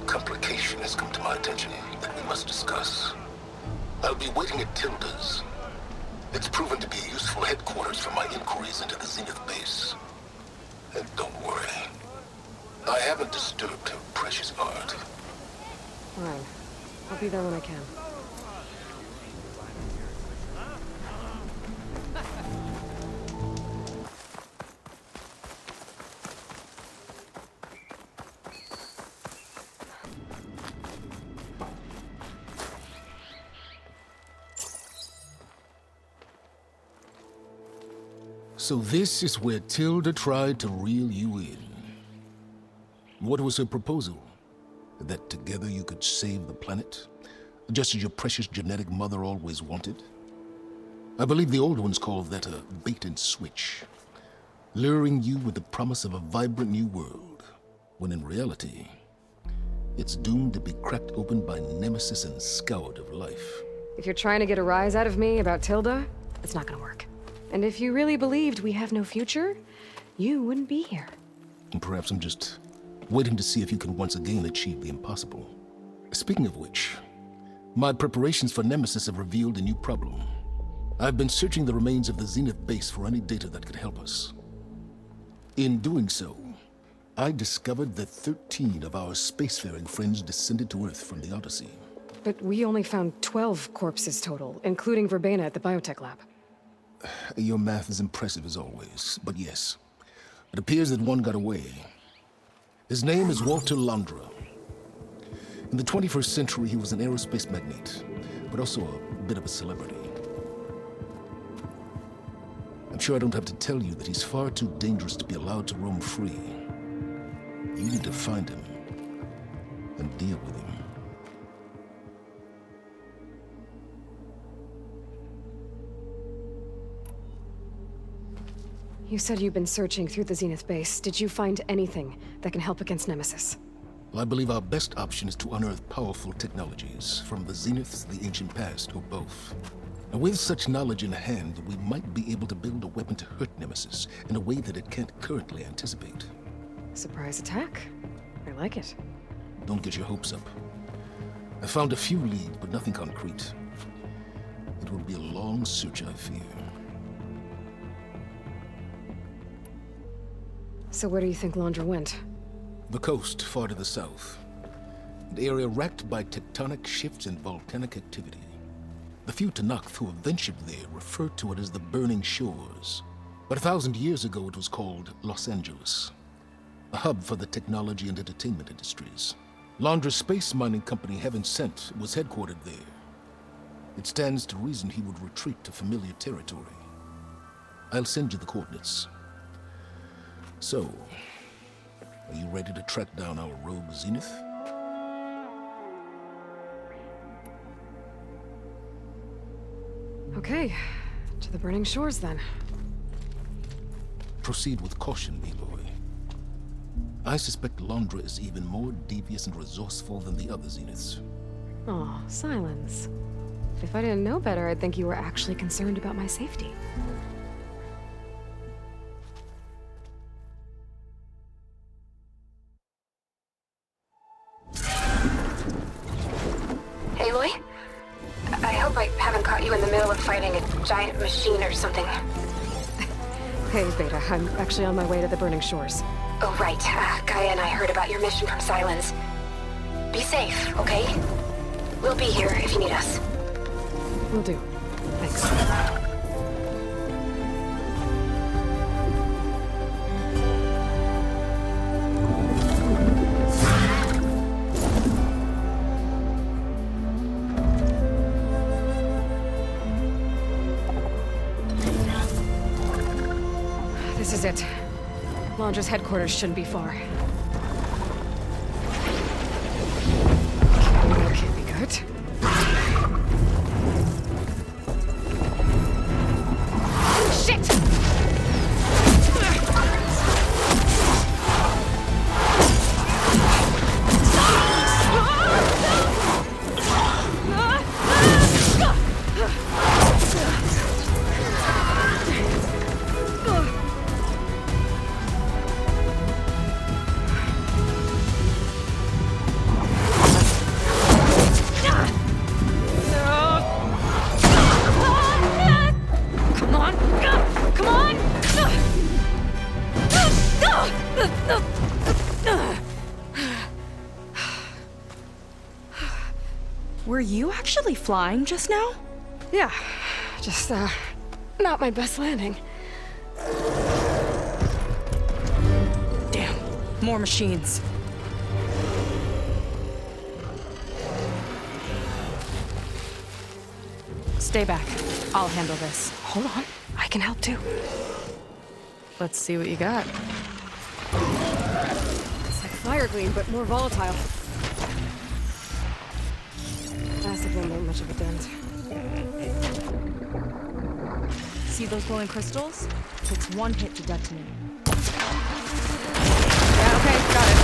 complication has come to my attention that we must discuss. I'll be waiting at Tilda's. It's proven to be a useful headquarters for my inquiries into the Zenith base. And don't worry, I haven't disturbed her precious art. Fine. I'll be there when I can. So this is where Tilda tried to reel you in. What was her proposal? That together you could save the planet? Just as your precious genetic mother always wanted? I believe the old ones called that a bait and switch. Luring you with the promise of a vibrant new world, when in reality, it's doomed to be cracked open by nemesis and scoured of life. If you're trying to get a rise out of me about Tilda, it's not gonna work. And if you really believed we have no future, you wouldn't be here. And perhaps I'm just waiting to see if you can once again achieve the impossible. Speaking of which, my preparations for Nemesis have revealed a new problem. I've been searching the remains of the Zenith base for any data that could help us. In doing so, I discovered that 13 of our spacefaring friends descended to Earth from the Odyssey. But we only found 12 corpses total, including Verbena at the biotech lab. Your math is impressive as always, but yes, it appears that one got away. His name is Walter Londra. In the 21st century, he was an aerospace magnate, but also a bit of a celebrity. I'm sure I don't have to tell you that he's far too dangerous to be allowed to roam free. You need to find him and deal with him. You said you've been searching through the Zenith base. Did you find anything that can help against Nemesis? Well, I believe our best option is to unearth powerful technologies, from the Zeniths, the ancient past, or both. And with such knowledge in hand, we might be able to build a weapon to hurt Nemesis in a way that it can't currently anticipate. Surprise attack? I like it. Don't get your hopes up. I found a few leads, but nothing concrete. It will be a long search, I fear. So where do you think Londra went? The coast, far to the south. An area racked by tectonic shifts and volcanic activity. The few Tanakh who have ventured there refer to it as the Burning Shores. But 1,000 years ago it was called Los Angeles, a hub for the technology and entertainment industries. Londra's space mining company, Heaven Sent, was headquartered there. It stands to reason he would retreat to familiar territory. I'll send you the coordinates. So, are you ready to track down our rogue Zenith? Okay, to the Burning Shores then. Proceed with caution, Aloy. I suspect Londra is even more devious and resourceful than the other Zeniths. Oh, Silence. If I didn't know better, I'd think you were actually concerned about my safety. Aloy? I hope I haven't caught you in the middle of fighting a giant machine or something. Hey, Beta, I'm actually on my way to the Burning Shores. Oh, right. Gaia and I heard about your mission from Silence. Be safe, okay? We'll be here if you need us. Will do. Thanks. This is it. Londra's headquarters shouldn't be far. That can't be good. Shit! Were you actually flying just now? Yeah, just, not my best landing. Damn, more machines. Stay back. I'll handle this. Hold on, I can help too. Let's see what you got. It's like fire gleam, but more volatile. Acid won't make much of a dent. See those glowing crystals? Takes one hit to detonate. Yeah, okay, got it.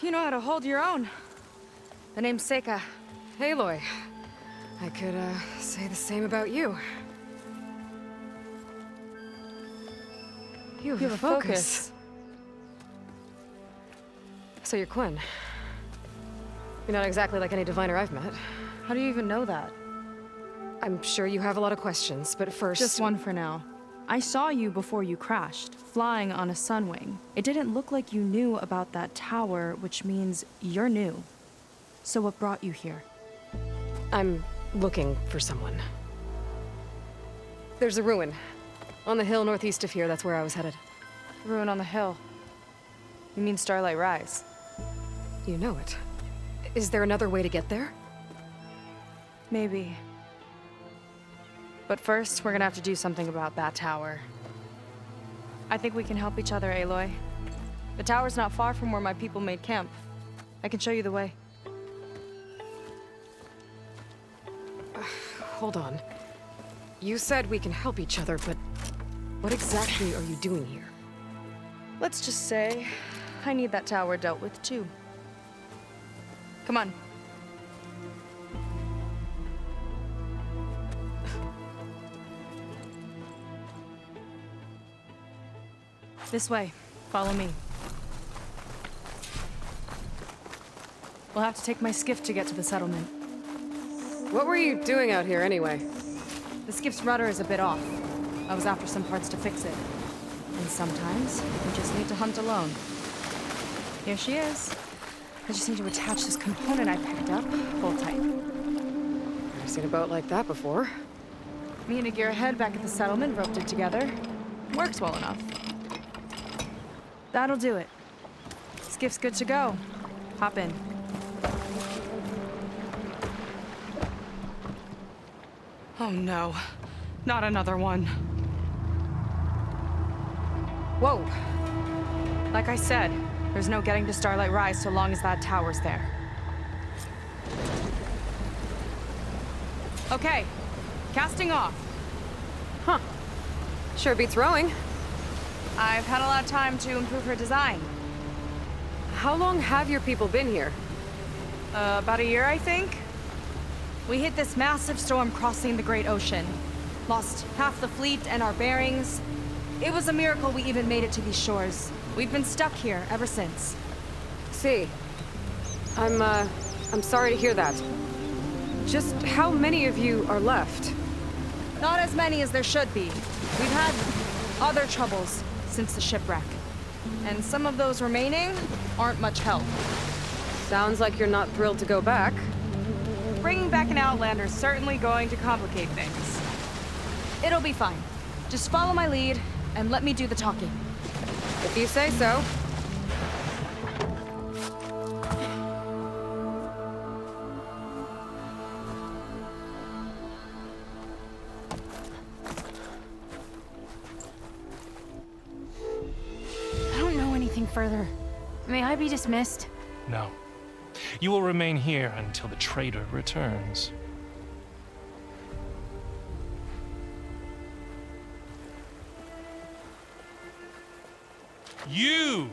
You know how to hold your own. The name's Seika. Aloy. I could, say the same about you. You have a focus. So you're Quinn. You're not exactly like any diviner I've met. How do you even know that? I'm sure you have a lot of questions, but first... Just one for now. I saw you before you crashed, flying on a sunwing. It didn't look like you knew about that tower, which means you're new. So what brought you here? I'm looking for someone. There's a ruin. On the hill northeast of here, that's where I was headed. Ruin on the hill. You mean Starlight Rise? You know it. Is there another way to get there? Maybe. But first, we're gonna have to do something about that tower. I think we can help each other, Aloy. The tower's not far from where my people made camp. I can show you the way. Hold on. You said we can help each other, but what exactly are you doing here? Let's just say, I need that tower dealt with too. Come on. This way. Follow me. We'll have to take my skiff to get to the settlement. What were you doing out here anyway? The skiff's rudder is a bit off. I was after some parts to fix it. And sometimes, you just need to hunt alone. Here she is. I just need to attach this component I picked up. Hold tight. I've seen a boat like that before. Me and a gearhead back at the settlement roped it together. Works well enough. That'll do it. Skiff's good to go. Hop in. Oh no. Not another one. Whoa. Like I said, there's no getting to Starlight Rise so long as that tower's there. Okay. Casting off. Huh. Sure beats rowing. I've had a lot of time to improve her design. How long have your people been here? About a year, I think. We hit this massive storm crossing the Great Ocean. Lost half the fleet and our bearings. It was a miracle we even made it to these shores. We've been stuck here ever since. See. I'm sorry to hear that. Just how many of you are left? Not as many as there should be. We've had other troubles since the shipwreck. And some of those remaining aren't much help. Sounds like you're not thrilled to go back. Bringing back an Outlander is certainly going to complicate things. It'll be fine. Just follow my lead and let me do the talking. If you say so. I don't know anything further. May I be dismissed? No. You will remain here until the traitor returns. You!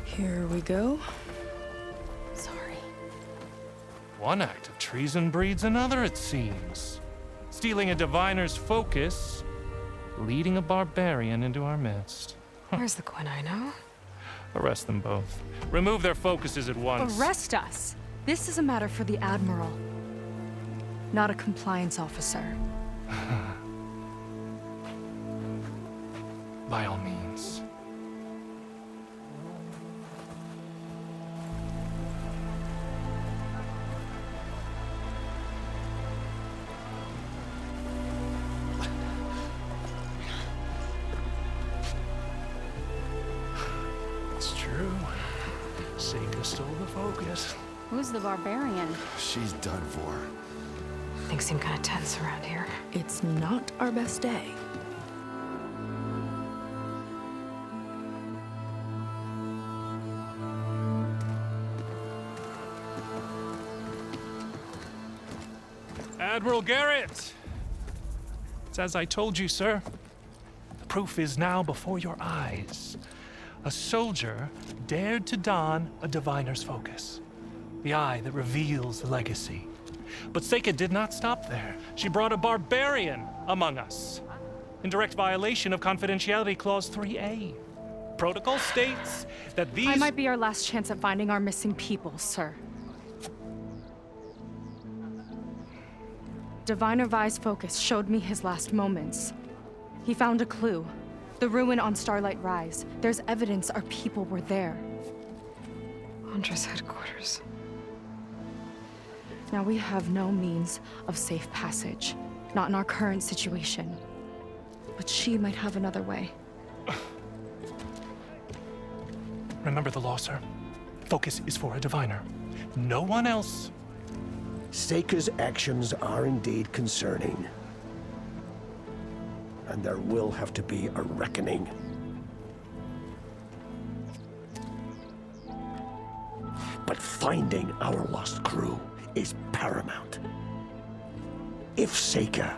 Here we go. Sorry. One act of treason breeds another, it seems. Stealing a diviner's focus, leading a barbarian into our midst. Where's the quinino? Arrest them both. Remove their focuses at once. Arrest us. This is a matter for the Admiral, not a compliance officer. By all means. It's true. Seika stole the focus. Who's the barbarian? She's done for. Things seem kind of tense around here. It's not our best day. Admiral Garrett! It's as I told you, sir. The proof is now before your eyes. A soldier dared to don a diviner's focus, the eye that reveals the legacy. But Seika did not stop there. She brought a barbarian among us, in direct violation of Confidentiality Clause 3A. Protocol states that these... I might be our last chance at finding our missing people, sir. Diviner Vi's focus showed me his last moments. He found a clue. The ruin on Starlight Rise. There's evidence our people were there. Huntress headquarters. Now we have no means of safe passage. Not in our current situation. But she might have another way. Remember the law, sir. Focus is for a diviner. No one else. Seika's actions are indeed concerning. And there will have to be a reckoning. But finding our lost crew is paramount. If Seika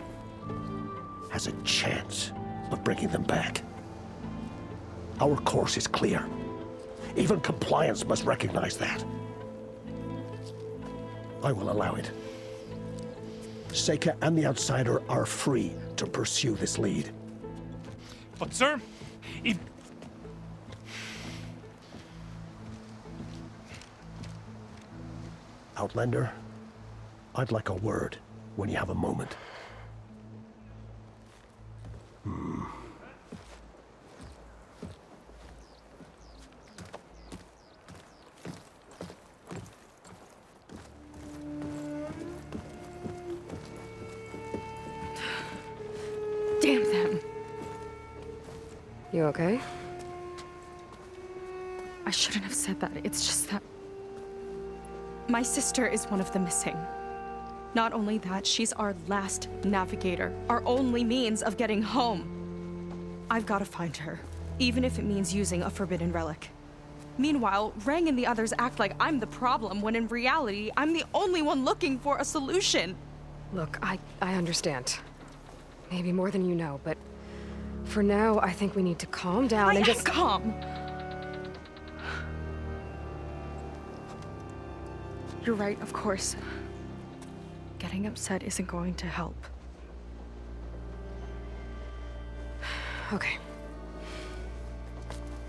has a chance of bringing them back, our course is clear. Even compliance must recognize that. I will allow it. Seika and the Outsider are free to pursue this lead. But, sir, if... Outlander, I'd like a word when you have a moment. Damn them. You okay? I shouldn't have said that. It's just that... my sister is one of the missing. Not only that, she's our last navigator, our only means of getting home. I've got to find her, even if it means using a forbidden relic. Meanwhile, Rang and the others act like I'm the problem, when in reality, I'm the only one looking for a solution. Look, I understand. Maybe more than you know, but for now, I think we need to calm down and just... calm. You're right, of course. Getting upset isn't going to help. Okay.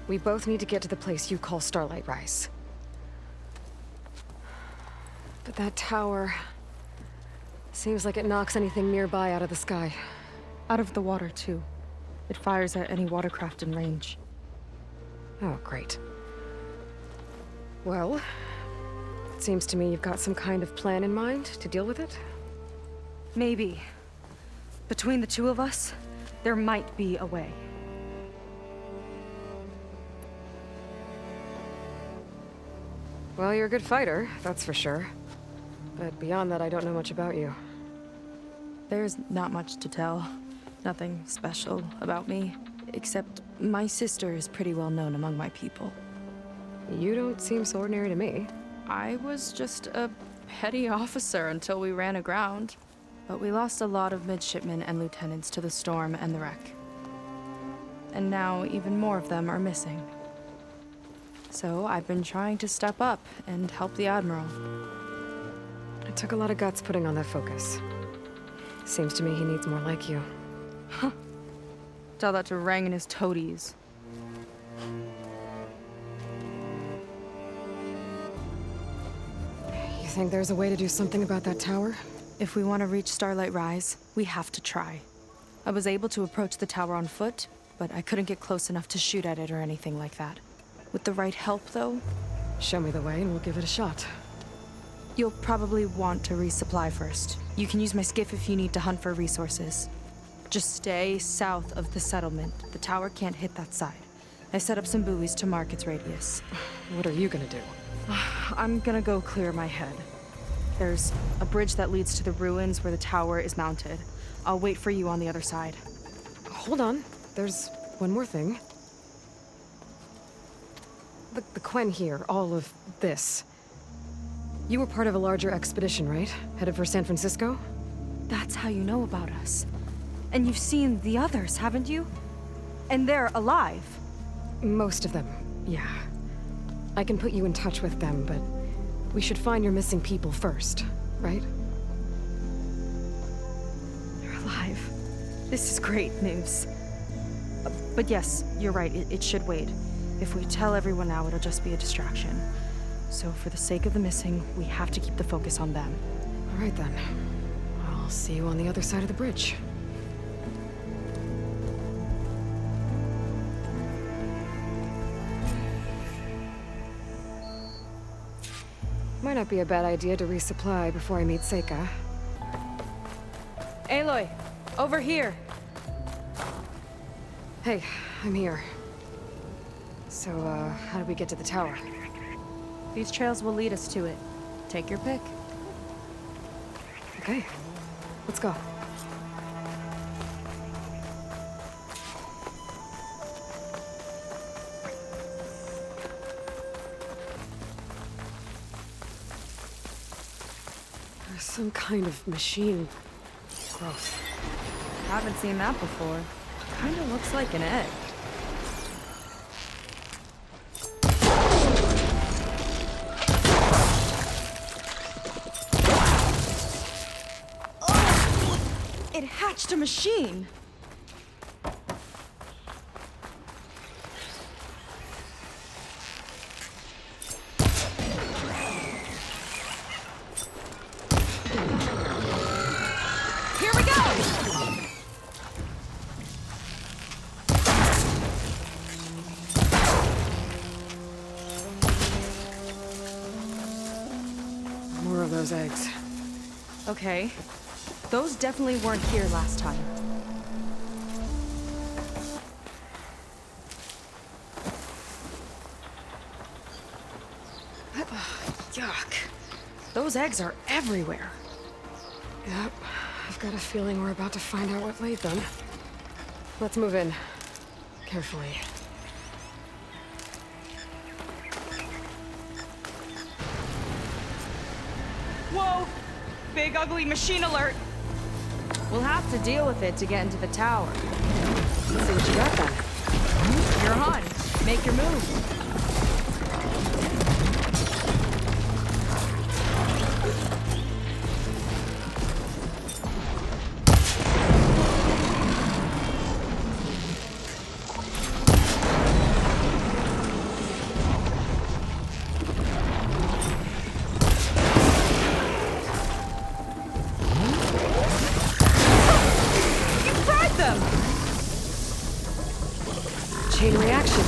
We both need to get to the place you call Starlight Rise. But that tower... seems like it knocks anything nearby out of the sky. Out of the water, too. It fires at any watercraft in range. Oh, great. Well, it seems to me you've got some kind of plan in mind to deal with it. Maybe. Between the two of us, there might be a way. Well, you're a good fighter, that's for sure. But beyond that, I don't know much about you. There's not much to tell. Nothing special about me, except my sister is pretty well known among my people. You don't seem so ordinary to me. I was just a petty officer until we ran aground. But we lost a lot of midshipmen and lieutenants to the storm and the wreck. And now even more of them are missing. So I've been trying to step up and help the Admiral. It took a lot of guts putting on that focus. Seems to me he needs more like you. Tell that to Rang and his toadies. You think there's a way to do something about that tower? If we want to reach Starlight Rise, we have to try. I was able to approach the tower on foot, but I couldn't get close enough to shoot at it or anything like that. With the right help, though, Show me the way and we'll give it a shot. you'll probably want to resupply first. You can use my skiff if you need to hunt for resources. Just stay south of the settlement. The tower can't hit that side. I set up some buoys to mark its radius. What are you gonna do? I'm gonna go clear my head. There's a bridge that leads to the ruins where the tower is mounted. I'll wait for you on the other side. Hold on. There's one more thing. The Quen here, all of this. You were part of a larger expedition, right? Headed for San Francisco? That's how you know about us. And you've seen the others, haven't you? And they're alive. Most of them, yeah. I can put you in touch with them, but we should find your missing people first, right? They're alive. This is great news. But yes, you're right, it should wait. If we tell everyone now, it'll just be a distraction. So for the sake of the missing, we have to keep the focus on them. All right then. I'll see you on the other side of the bridge. Might not be a bad idea to resupply before I meet Seika. Aloy, over here. Hey, I'm here. So, how do we get to the tower? These trails will lead us to it. Take your pick. Okay, let's go. There's some kind of machine growth. Haven't seen that before. Kinda looks like an egg. It hatched a machine! Here we go! More of those eggs. Okay. Those definitely weren't here last time. Yuck. Those eggs are everywhere. Yep, I've got a feeling we're about to find out what laid them. Let's move in. Carefully. Whoa! Big ugly machine alert! We'll have to deal with it to get into the tower. Let's see what you got then. You're on. Make your move. Chain reaction.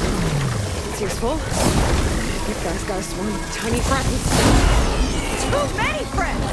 It's useful. You guys got a swarm of tiny friends. Too many friends!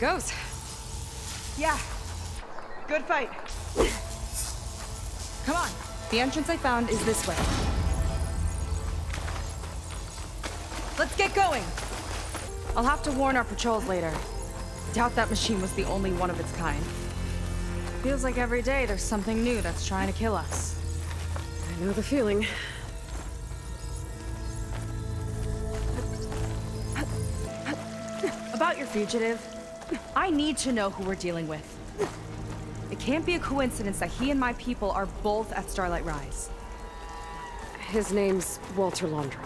goes. Yeah. Good fight. Come on. The entrance I found is this way. Let's get going. I'll have to warn our patrols later. Doubt that machine was the only one of its kind. Feels like every day there's something new that's trying to kill us. I know the feeling. About your fugitive, I need to know who we're dealing with. It can't be a coincidence that he and my people are both at Starlight Rise. His name's Walter Londra.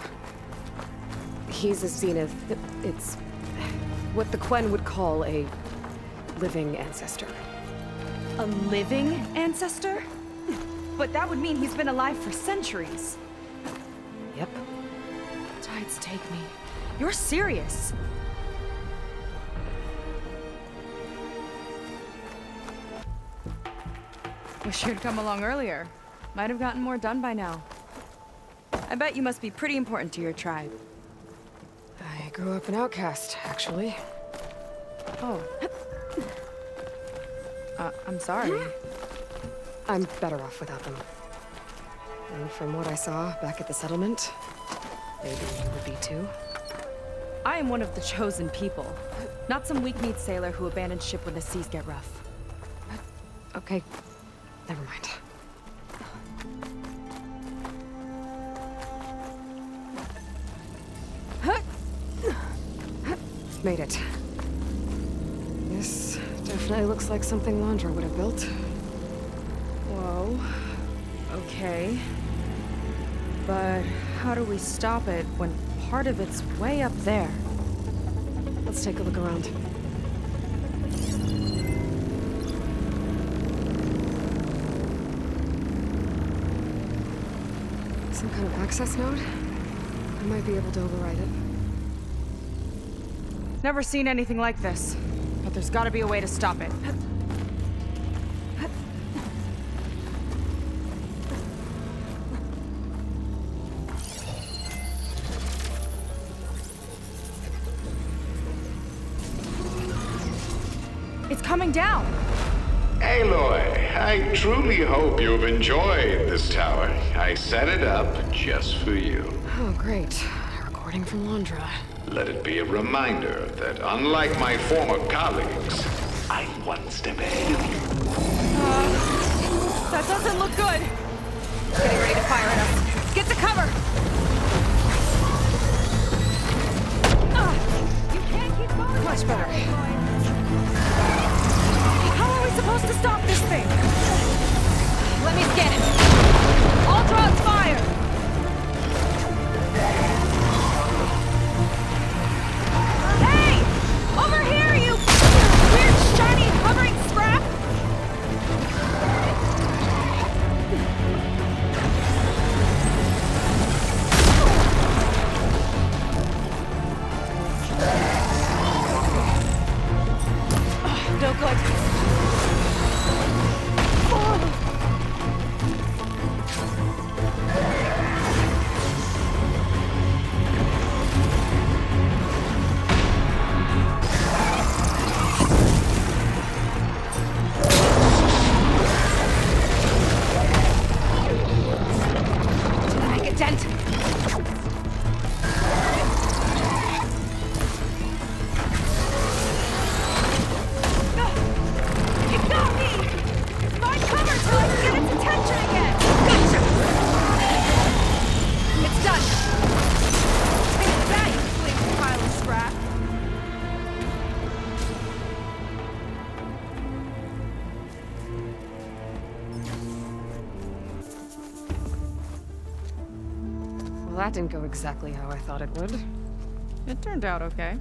He's a Zenith. It's what the Quen would call a living ancestor. A living ancestor? But that would mean he's been alive for centuries. Yep. Tides take me. You're serious. Wish you'd come along earlier. Might have gotten more done by now. I bet you must be pretty important to your tribe. I grew up an outcast, actually. Oh. I'm sorry. I'm better off without them. And from what I saw back at the settlement, maybe you would be too. I am one of the chosen people. Not some weak-kneed sailor who abandons ship when the seas get rough. Okay, never mind. Made it. This definitely looks like something Londra would have built. Whoa. Okay. But how do we stop it when part of it's way up there? Let's take a look around. Some kind of access node? I might be able to override it. Never seen anything like this, but there's gotta be a way to stop it. It's coming down! Aloy, I truly hope you've enjoyed this tower. I set it up just for you. Oh, great. A recording from Londra. Let it be a reminder that unlike my former colleagues, I'm one step ahead of you. That doesn't look good! Getting ready to fire at us. Get to cover! You can't keep going. Much better. How are we supposed to stop this thing? Let me scan it. All drones fire! Hey! Over here, you weird, shiny, hovering scrap! No good. Make a dent. It got me! Find cover till I can get its attention again! Gotcha! It's done! Take that, you flaming pile of scrap! Well, that didn't go exactly how I thought it would. It turned out okay.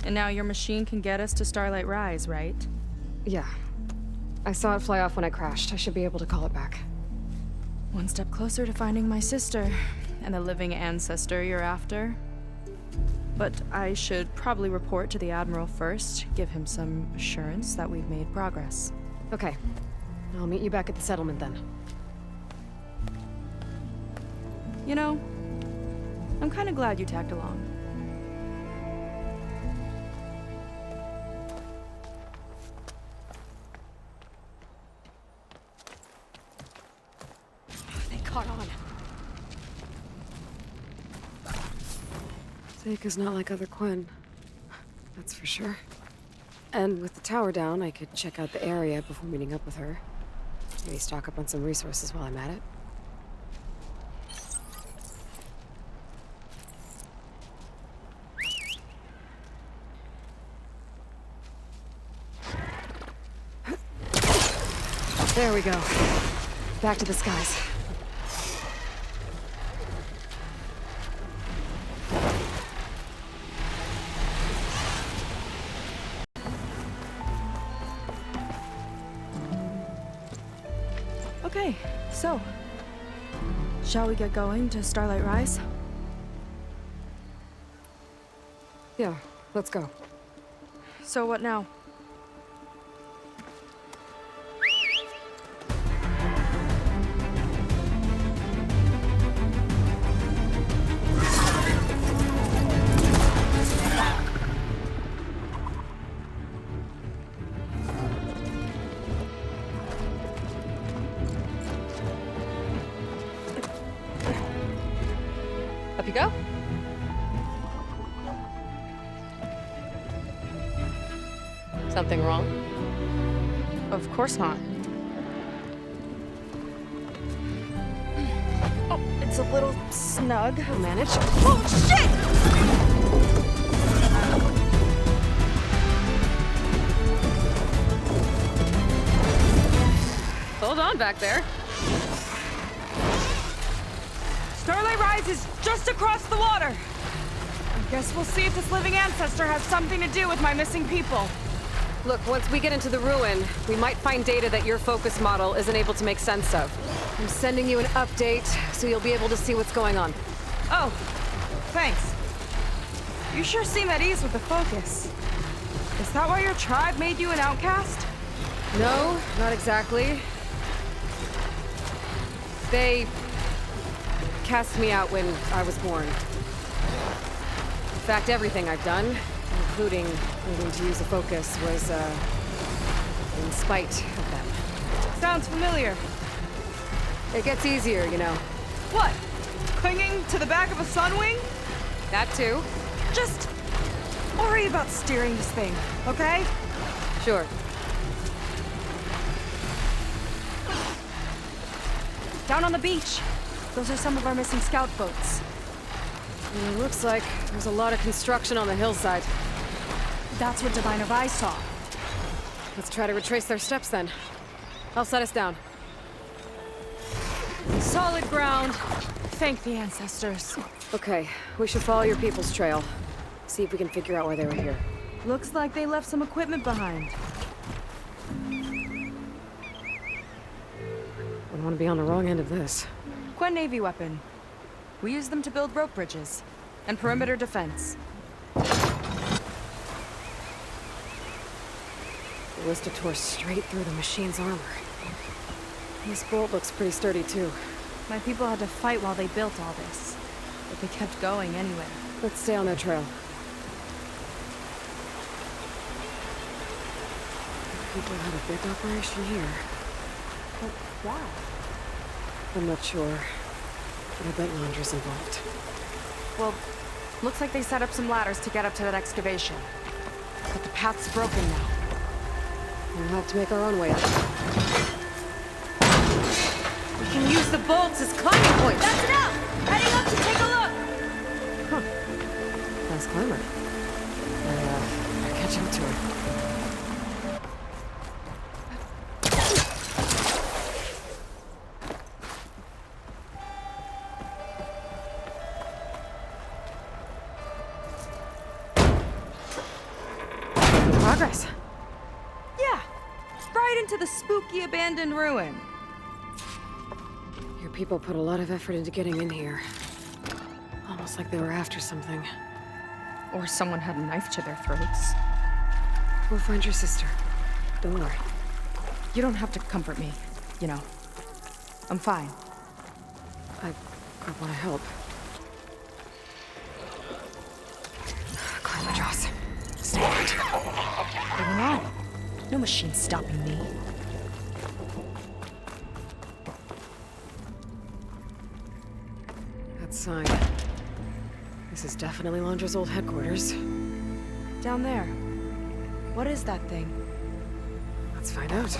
And now your machine can get us to Starlight Rise, right? Yeah. I saw it fly off when I crashed. I should be able to call it back. One step closer to finding my sister and the living ancestor you're after. But I should probably report to the Admiral first, give him some assurance that we've made progress. Okay. I'll meet you back at the settlement then. You know, I'm kind of glad you tagged along. caught on. Seika's not like other Quinn. That's for sure. And with the tower down, I could check out the area before meeting up with her. Maybe stock up on some resources while I'm at it. There we go. Back to the skies. Okay, so shall we get going to Starlight Rise? Yeah, let's go. So what now? Up you go. Something wrong? Of course not. Oh, it's a little snug. I'll manage. Oh, shit! Hold on back there. Starlight Rise is just across the water. I guess we'll see if this living ancestor has something to do with my missing people. Look, once we get into the ruin, we might find data that your focus model isn't able to make sense of. I'm sending you an update, so you'll be able to see what's going on. Oh, thanks. You sure seem at ease with the focus. Is that why your tribe made you an outcast? No, not exactly. They cast me out when I was born. In fact, everything I've done, including needing to use a focus, was, in spite of them. Sounds familiar. It gets easier, you know. What? Clinging to the back of a sunwing? That too. Just worry about steering this thing, okay? Sure. Down on the beach. Those are some of our missing scout boats. It looks like there's a lot of construction on the hillside. That's what Divine of Eye saw. Let's try to retrace their steps then. I'll set us down. Solid ground. Thank the ancestors. Okay, we should follow your people's trail. See if we can figure out why they were here. Looks like they left some equipment behind. Wouldn't want to be on the wrong end of this. Quen Navy weapon. We use them to build rope bridges and perimeter defense. The ballista tore straight through the machine's armor. This bolt looks pretty sturdy too. My people had to fight while they built all this, but they kept going anyway. Let's stay on their trail. People had a big operation here. But why? I'm not sure, but I bet Londra's involved. Well, looks like they set up some ladders to get up to that excavation. But the path's broken now. We'll have to make our own way up. We can use the bolts as climbing points! That's enough! Heading up to take a look! Nice climber. I'll catch up to her. Progress. Yeah, right into the spooky abandoned ruin. Your people put a lot of effort into getting in here. Almost like they were after something. Or someone had a knife to their throats. We'll find your sister. Don't worry. You don't have to comfort me, you know. I'm fine. I want to help. Climb the jaws. Stay out. Bring it on. No machine stopping me. that sign. This is definitely Londra's old headquarters. Down there. What is that thing? Let's find out.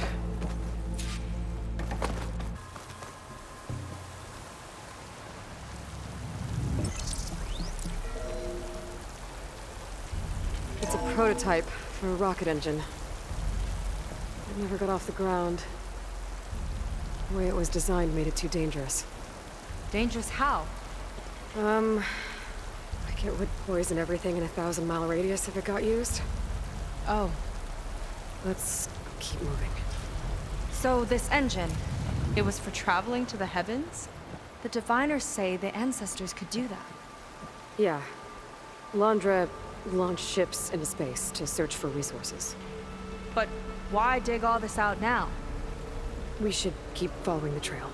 It's a prototype for a rocket engine. It never got off the ground. The way it was designed made it too dangerous. Dangerous how? Like it would poison everything in a 1,000-mile radius if it got used. Oh. Let's keep moving. So this engine, it was for traveling to the heavens? The diviners say the ancestors could do that. Yeah. Londra launched ships into space to search for resources. But why dig all this out now? We should keep following the trail.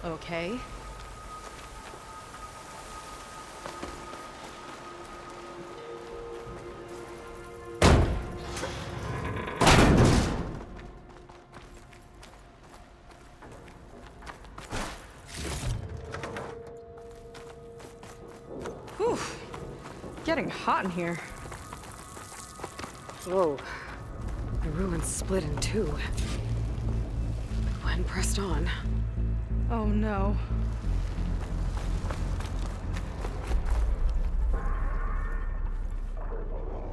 Okay. Whew. Getting hot in here. Whoa. The ruins split in two. When pressed on. Oh no.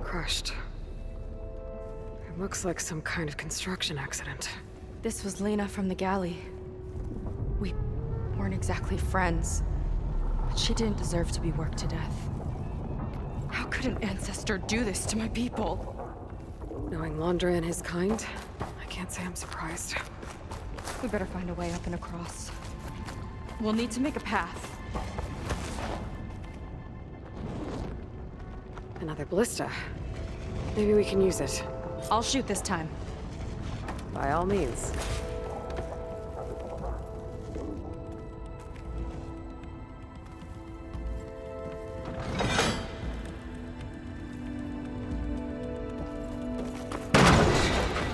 Crushed. It looks like some kind of construction accident. This was Lena from the galley. We weren't exactly friends, but she didn't deserve to be worked to death. How could an ancestor do this to my people? Knowing Londra and his kind, I can't say I'm surprised. We better find a way up and across. We'll need to make a path. Another ballista. Maybe we can use it. I'll shoot this time. By all means.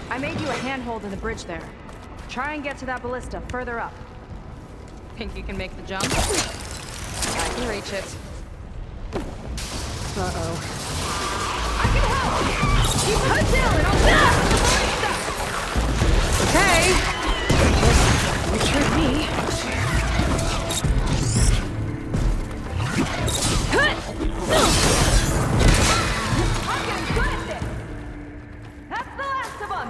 I made you a handhold in the bridge there. Try and get to that ballista further up. Think you can make the jump? I can reach it. Uh-oh. I can help! Keep her down and I'll get the ballista! Okay. You tricked me. I'm getting good at this! That's the last of them!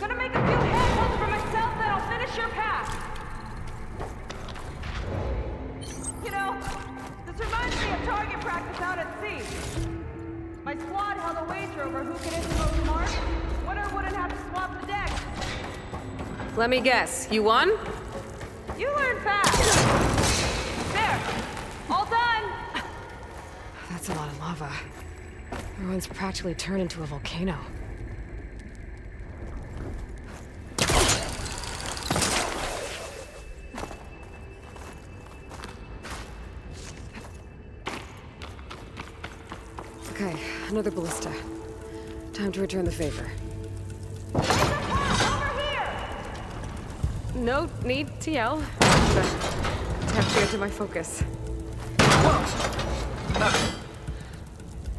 Gonna make a few handholds for myself, then I'll finish your path! You know, this reminds me of target practice out at sea. My squad held a wager over who could hit the most mark. Winner wouldn't have to swap the decks. Let me guess. You won? You learn fast! There! All done! That's a lot of lava. The ruins practically turned into a volcano. Okay, another ballista. Time to return the favor. Over here! No need to yell. But tapped you into my focus.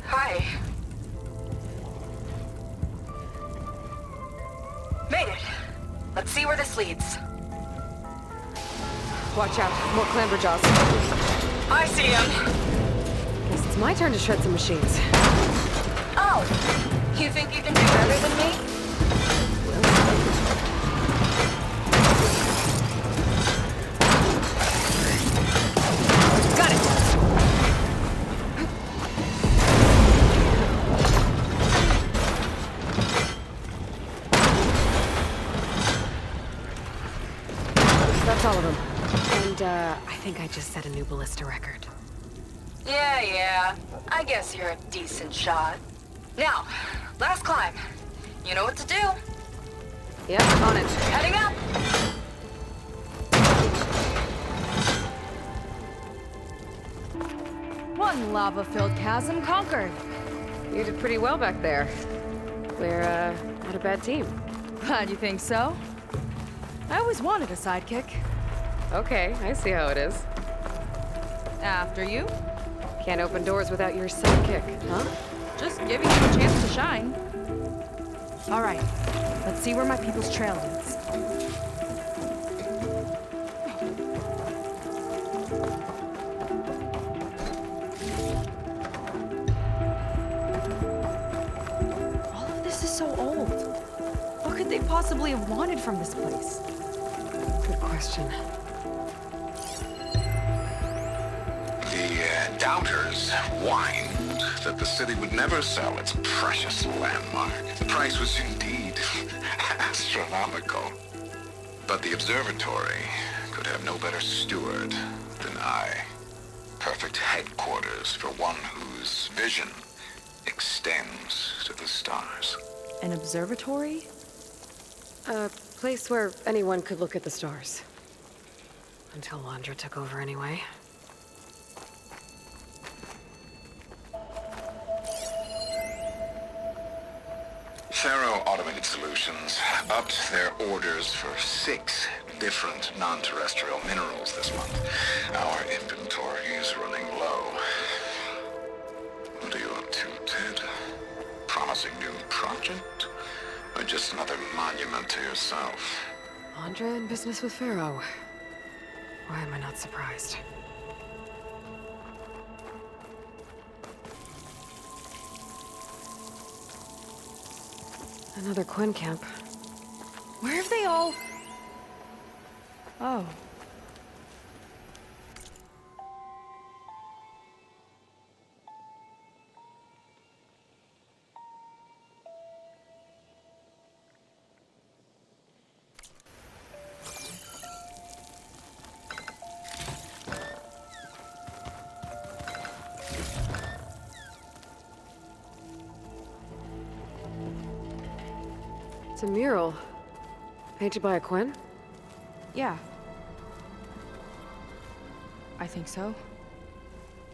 Hi. Made it. Let's see where this leads. Watch out, more clamberjaws. I see him. Guess it's my turn to shred some machines. Oh, you think you can do better than me? Got it! That's all of them. And, I think I just set a new ballista record. Yeah. I guess you're a decent shot. Now, last climb. You know what to do. Yep, on it. Heading up! One lava-filled chasm conquered. You did pretty well back there. We're, not a bad team. Glad you think so. I always wanted a sidekick. Okay, I see how it is. After you. Can't open doors without your sidekick, huh? Just giving you a chance to shine. All right, let's see where my people's trail leads. All of this is so old. What could they possibly have wanted from this place? Good question. The doubters whined that the city would never sell its precious landmark. The price was indeed astronomical. But the observatory could have no better steward than I. Perfect headquarters for one whose vision extends to the stars. An observatory? A place where anyone could look at the stars. Until Landra took over anyway. Thorough Automated Solutions upped their orders for 6 different non-terrestrial minerals this month. Our inventory is running low. What are you up to, Ted? Promising new project? Or just another monument to yourself? Landra in business with Pharaoh. Why am I not surprised? Another Quen camp. Where have they all... Oh. It's a mural. Painted by a Quen? Yeah. I think so.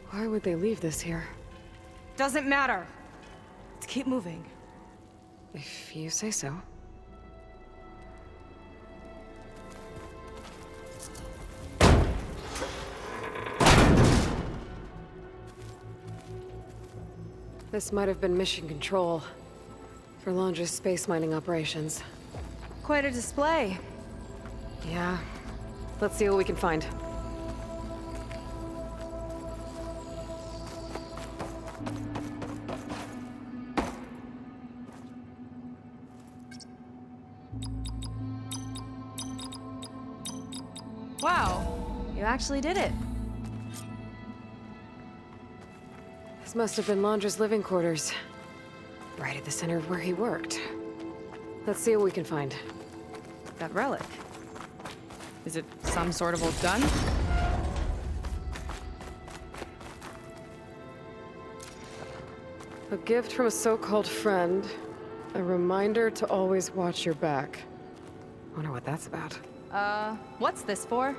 Why would they leave this here? Doesn't matter. Let's keep moving. If you say so. This might have been mission control for Landra's space mining operations. Quite a display. Yeah. Let's see what we can find. Wow, you actually did it. This must have been Landra's living quarters. Right at the center of where he worked. Let's see what we can find. That relic. Is it some sort of old gun? A gift from a so-called friend. A reminder to always watch your back. Wonder what that's about. What's this for?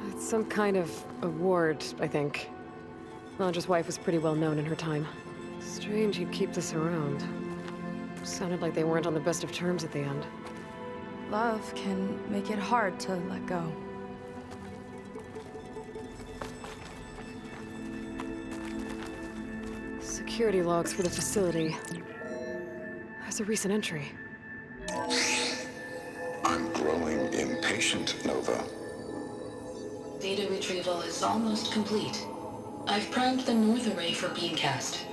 It's some kind of award, I think. Landra's wife was pretty well known in her time. Strange he'd keep this around. Sounded like they weren't on the best of terms at the end. Love can make it hard to let go. Security logs for the facility. There's a recent entry. I'm growing impatient, Nova. Data retrieval is almost complete. I've primed the North Array for beamcast.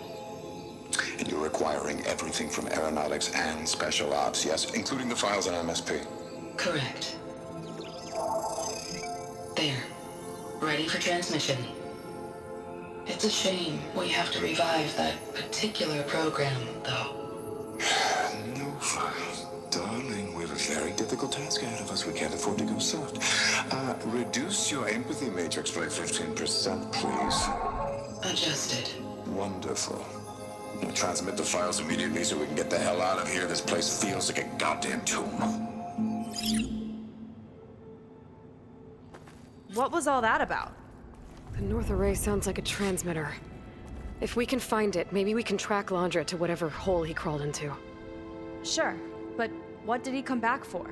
And you're acquiring everything from aeronautics and special ops, yes, including the files on MSP. Correct. There. Ready for transmission. It's a shame we have to revive that particular program, though. Nova, darling, we have a very difficult task ahead of us. We can't afford to go soft. Reduce your empathy matrix by 15%, please. Adjusted. Wonderful. We'll transmit the files immediately so we can get the hell out of here. This place feels like a goddamn tomb. What was all that about? The North Array sounds like a transmitter. If we can find it, maybe we can track Landra to whatever hole he crawled into. Sure, but what did he come back for?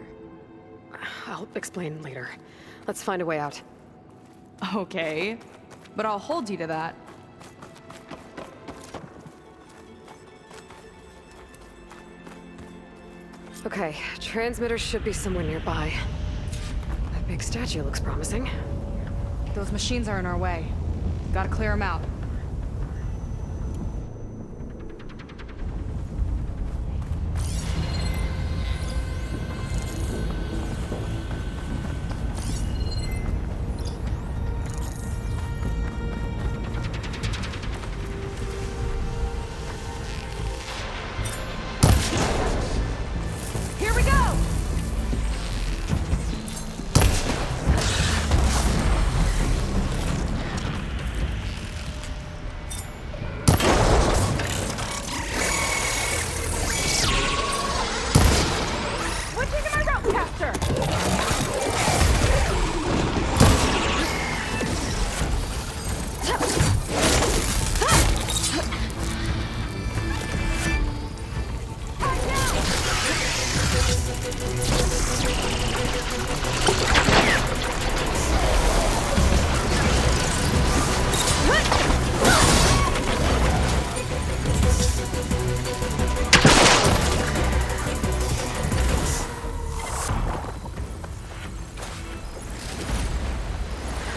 I'll explain later. Let's find a way out. Okay, but I'll hold you to that. Okay, transmitter should be somewhere nearby. That big statue looks promising. Those machines are in our way. Gotta clear them out.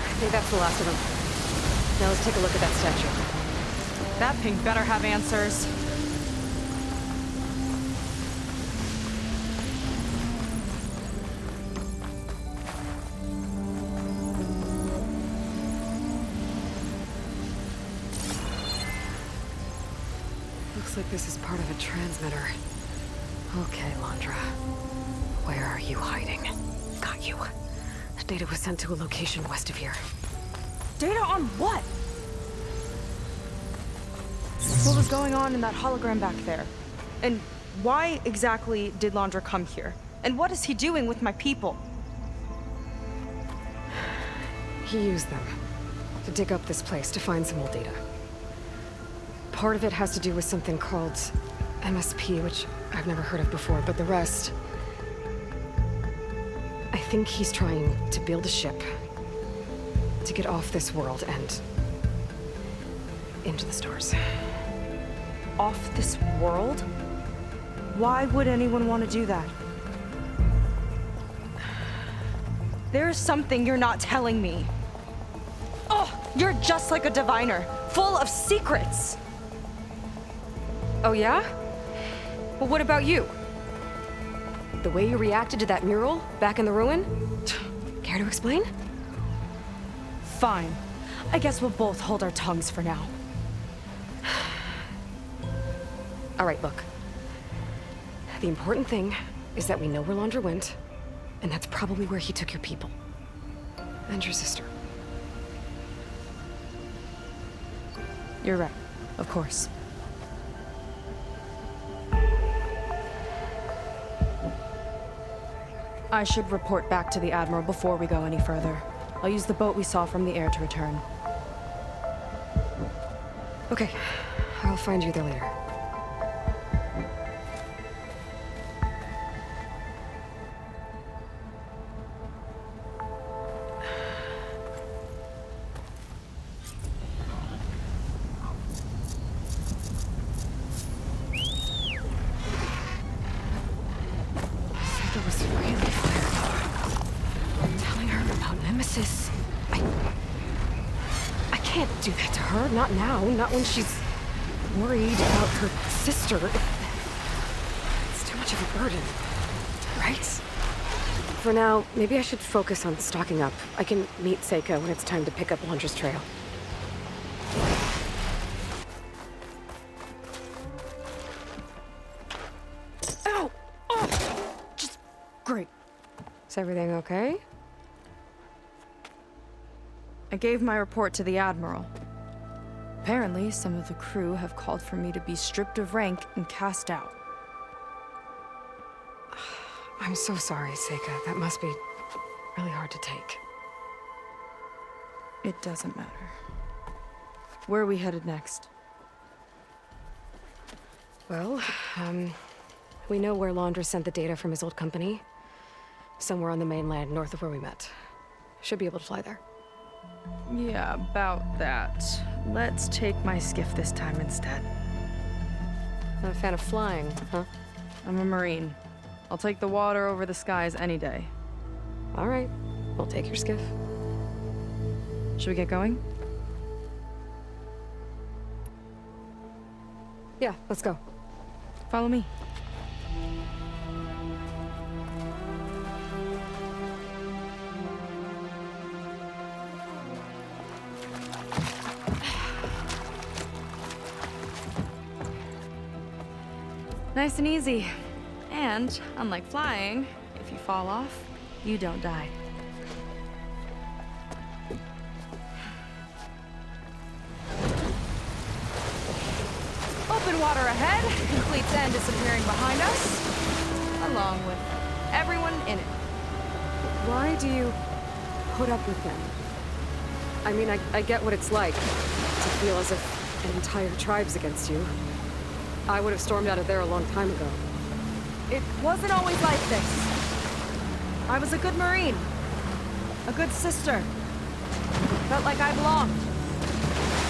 I think that's the last of them. Now let's take a look at that statue. That thing better have answers. Looks like this is part of a transmitter. Okay, Landra. Where are you hiding? Got you. Data was sent to a location west of here. Data on what? What was going on in that hologram back there? And why exactly did Landra come here? And what is he doing with my people? He used them to dig up this place to find some old data. Part of it has to do with something called MSP, which I've never heard of before, but the rest... I think he's trying to build a ship to get off this world and into the stars. Off this world? Why would anyone want to do that? There's something you're not telling me. Oh, you're just like a diviner, full of secrets. Oh yeah? Well, what about you? The way you reacted to that mural back in the ruin? Care to explain? Fine. I guess we'll both hold our tongues for now. All right, look. The important thing is that we know where Landra went, and that's probably where he took your people. And your sister. You're right, of course. I should report back to the Admiral before we go any further. I'll use the boat we saw from the air to return. Okay, I'll find you there later. Sika was really fired up. Telling her about Nemesis. I can't do that to her. Not now. Not when she's worried about her sister. It's too much of a burden. Right? For now, maybe I should focus on stocking up. I can meet Seika when it's time to pick up Landra's trail. Ow! Oh! Just great. Is everything okay? I gave my report to the Admiral. Apparently, some of the crew have called for me to be stripped of rank and cast out. I'm so sorry, Seika. That must be really hard to take. It doesn't matter. Where are we headed next? Well, we know where Landra sent the data from his old company. Somewhere on the mainland, north of where we met. Should be able to fly there. Yeah, about that. Let's take my skiff this time instead. Not a fan of flying, huh? I'm a Marine. I'll take the water over the skies any day. All right, we'll take your skiff. Should we get going? Yeah, let's go. Follow me. Nice and easy. And, unlike flying, if you fall off, you don't die. Open water ahead, complete sand disappearing behind us, along with everyone in it. Why do you put up with them? I mean, I get what it's like to feel as if an entire tribe's against you. I would have stormed out of there a long time ago. It wasn't always like this. I was a good Marine. A good sister. Felt like I belonged.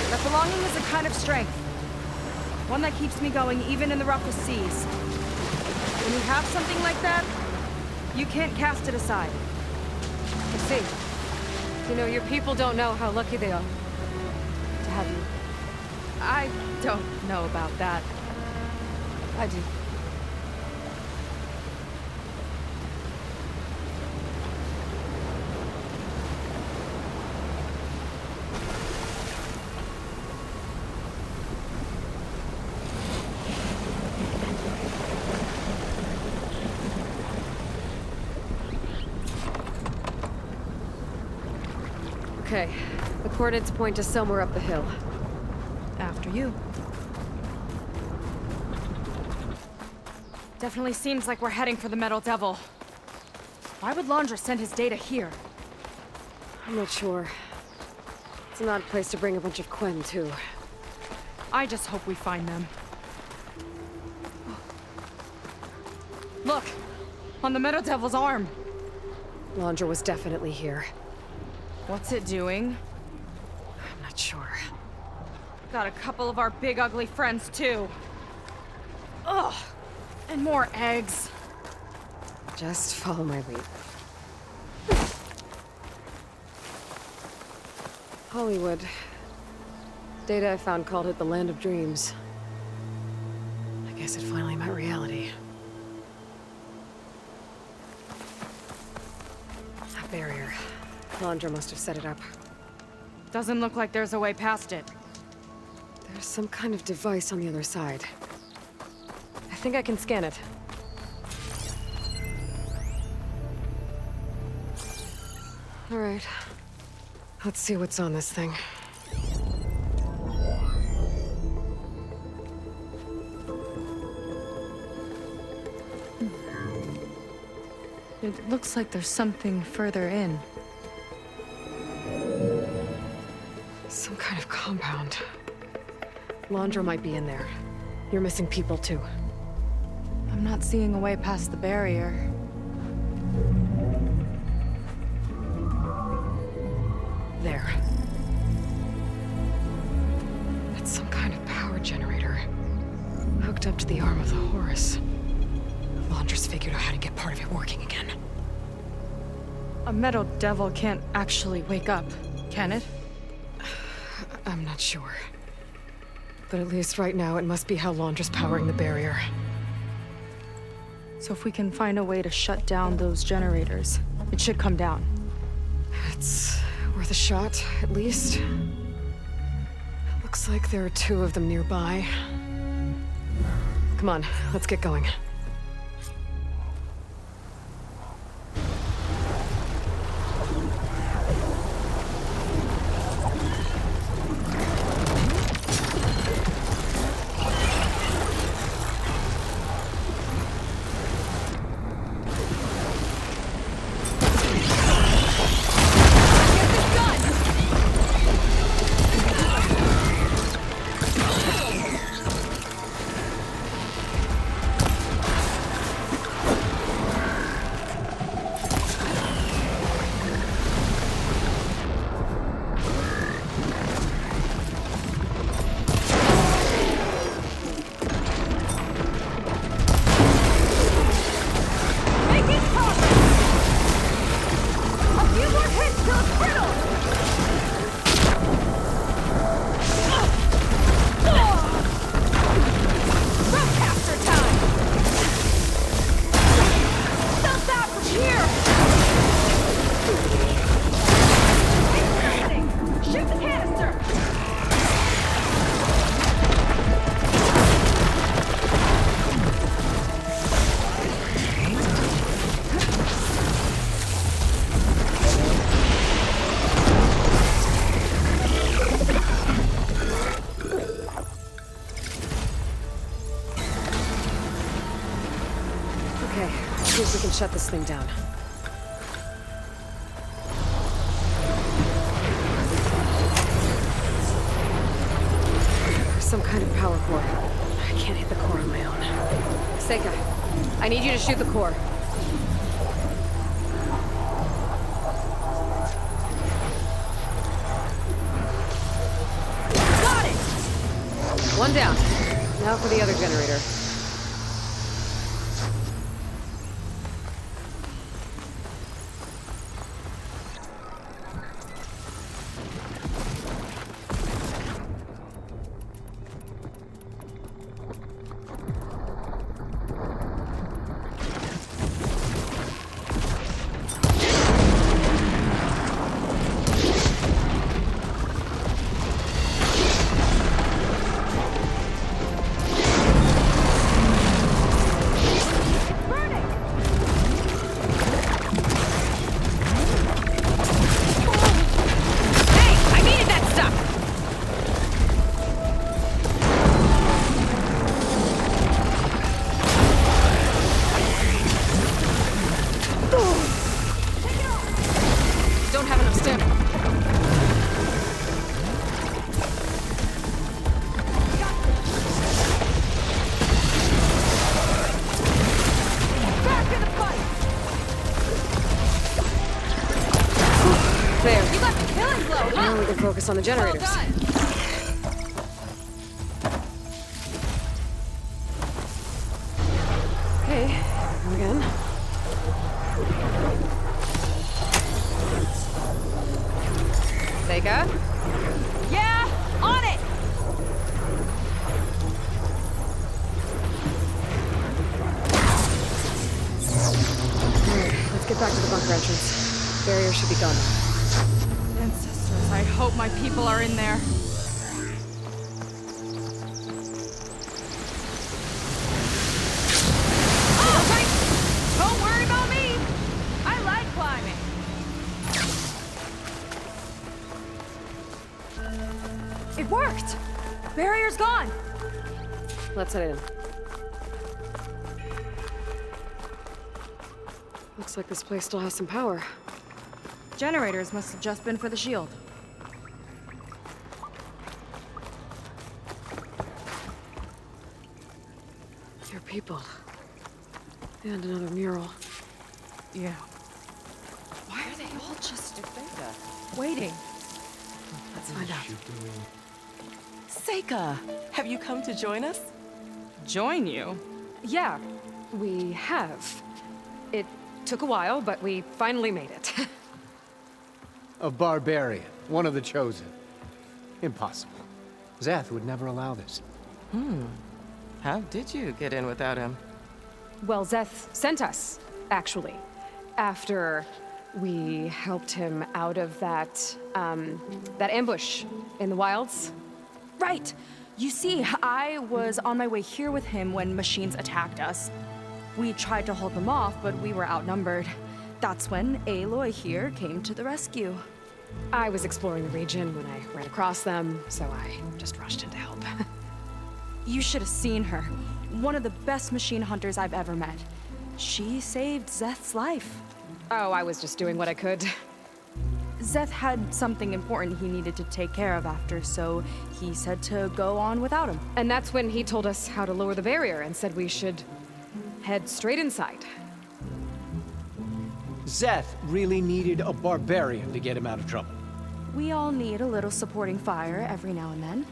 That belonging is a kind of strength. One that keeps me going even in the roughest seas. When you have something like that, you can't cast it aside. I see. You know, your people don't know how lucky they are to have you. I don't know about that. I do. Okay, the coordinates point to somewhere up the hill. After you. Definitely seems like we're heading for the Metal Devil. Why would Laundra send his data here? I'm not sure. It's an odd place to bring a bunch of Quen, too. I just hope we find them. Look! On the Metal Devil's arm! Laundra was definitely here. What's it doing? I'm not sure. Got a couple of our big ugly friends, too. Ugh! And more eggs. Just follow my lead. Hollywood. Data I found called it the Land of Dreams. I guess it finally met reality. That barrier. Laundra must have set it up. Doesn't look like there's a way past it. There's some kind of device on the other side. I think I can scan it. All right. Let's see what's on this thing. It looks like there's something further in. Some kind of compound. Laundra might be in there. You're missing people, too. I'm not seeing a way past the barrier. There. That's some kind of power generator. Hooked up to the arm of the Horus. Laundra's figured out how to get part of it working again. A Metal Devil can't actually wake up, can it? I'm not sure. But at least right now, it must be how Laundra's powering the barrier. So if we can find a way to shut down those generators, it should come down. It's worth a shot, at least. Looks like there are 2 of them nearby. Come on, let's get going. shut this thing down. There's some kind of power core. I can't hit the core on my own. Seika, I need you to shoot the core. Got it! One down. Now for the other generator. On the generators. Okay, here we go again. Seika? Yeah, on it! Let's get back to the bunker entrance. Barrier should be gone. I hope my people are in there. Oh, right! Don't worry about me! I like climbing. It worked! Barrier's gone! Let's head in. Looks like this place still has some power. Generators must have just been for the shield. People. And another mural. Yeah. Why are they all just waiting? Let's find out. Seika, have you come to join us? Join you? Yeah, we have. It took a while, but we finally made it. A barbarian, one of the chosen. Impossible. Zeth would never allow this. How did you get in without him? Well, Zeth sent us, actually. After we helped him out of that ambush in the wilds. Right! You see, I was on my way here with him when machines attacked us. We tried to hold them off, but we were outnumbered. That's when Aloy here came to the rescue. I was exploring the region when I ran across them, so I just rushed in to help. You should have seen her. One of the best machine hunters I've ever met. She saved Zeth's life. Oh, I was just doing what I could. Zeth had something important he needed to take care of after, so he said to go on without him. And that's when he told us how to lower the barrier and said we should head straight inside. Zeth really needed a barbarian to get him out of trouble. We all need a little supporting fire every now and then.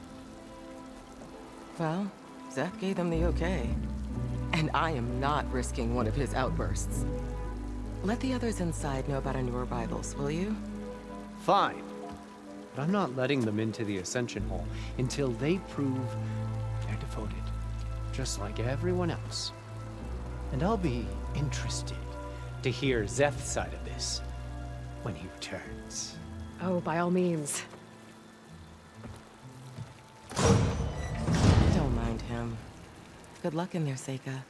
Well, Zeth gave them the okay. And I am not risking one of his outbursts. Let the others inside know about our new arrivals, will you? Fine. But I'm not letting them into the Ascension Hall until they prove they're devoted, just like everyone else. And I'll be interested to hear Zeth's side of this when he returns. Oh, by all means. Don't mind him. Good luck in there, Seika.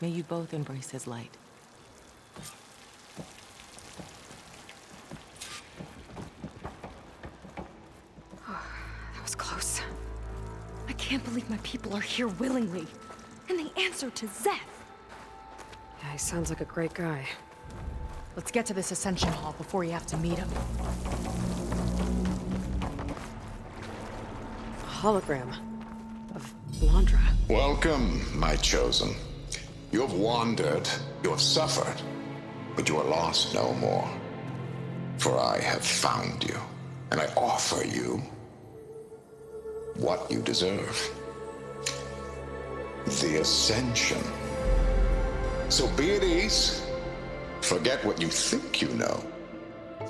May you both embrace his light. That was close. I can't believe my people are here willingly. And they answer to Zeth. Yeah, he sounds like a great guy. Let's get to this Ascension Hall before you have to meet him. A hologram of Londra. Welcome, my chosen. You have wandered, you have suffered, but you are lost no more. For I have found you, and I offer you what you deserve. The Ascension. So be at ease, forget what you think you know,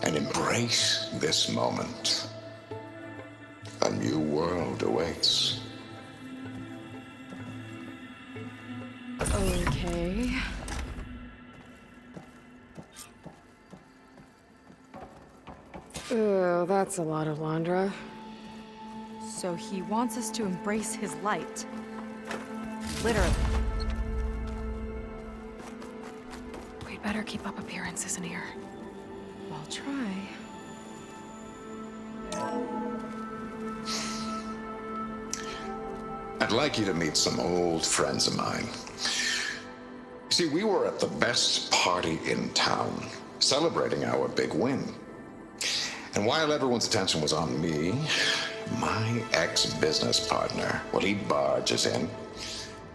and embrace this moment. A new world awaits. Okay. Oh, that's a lot of Londra. So he wants us to embrace his light. Literally. We'd better keep up appearances in here. I'll try. I'd like you to meet some old friends of mine. See, we were at the best party in town, celebrating our big win. And while everyone's attention was on me, my ex-business partner, well, he barges in,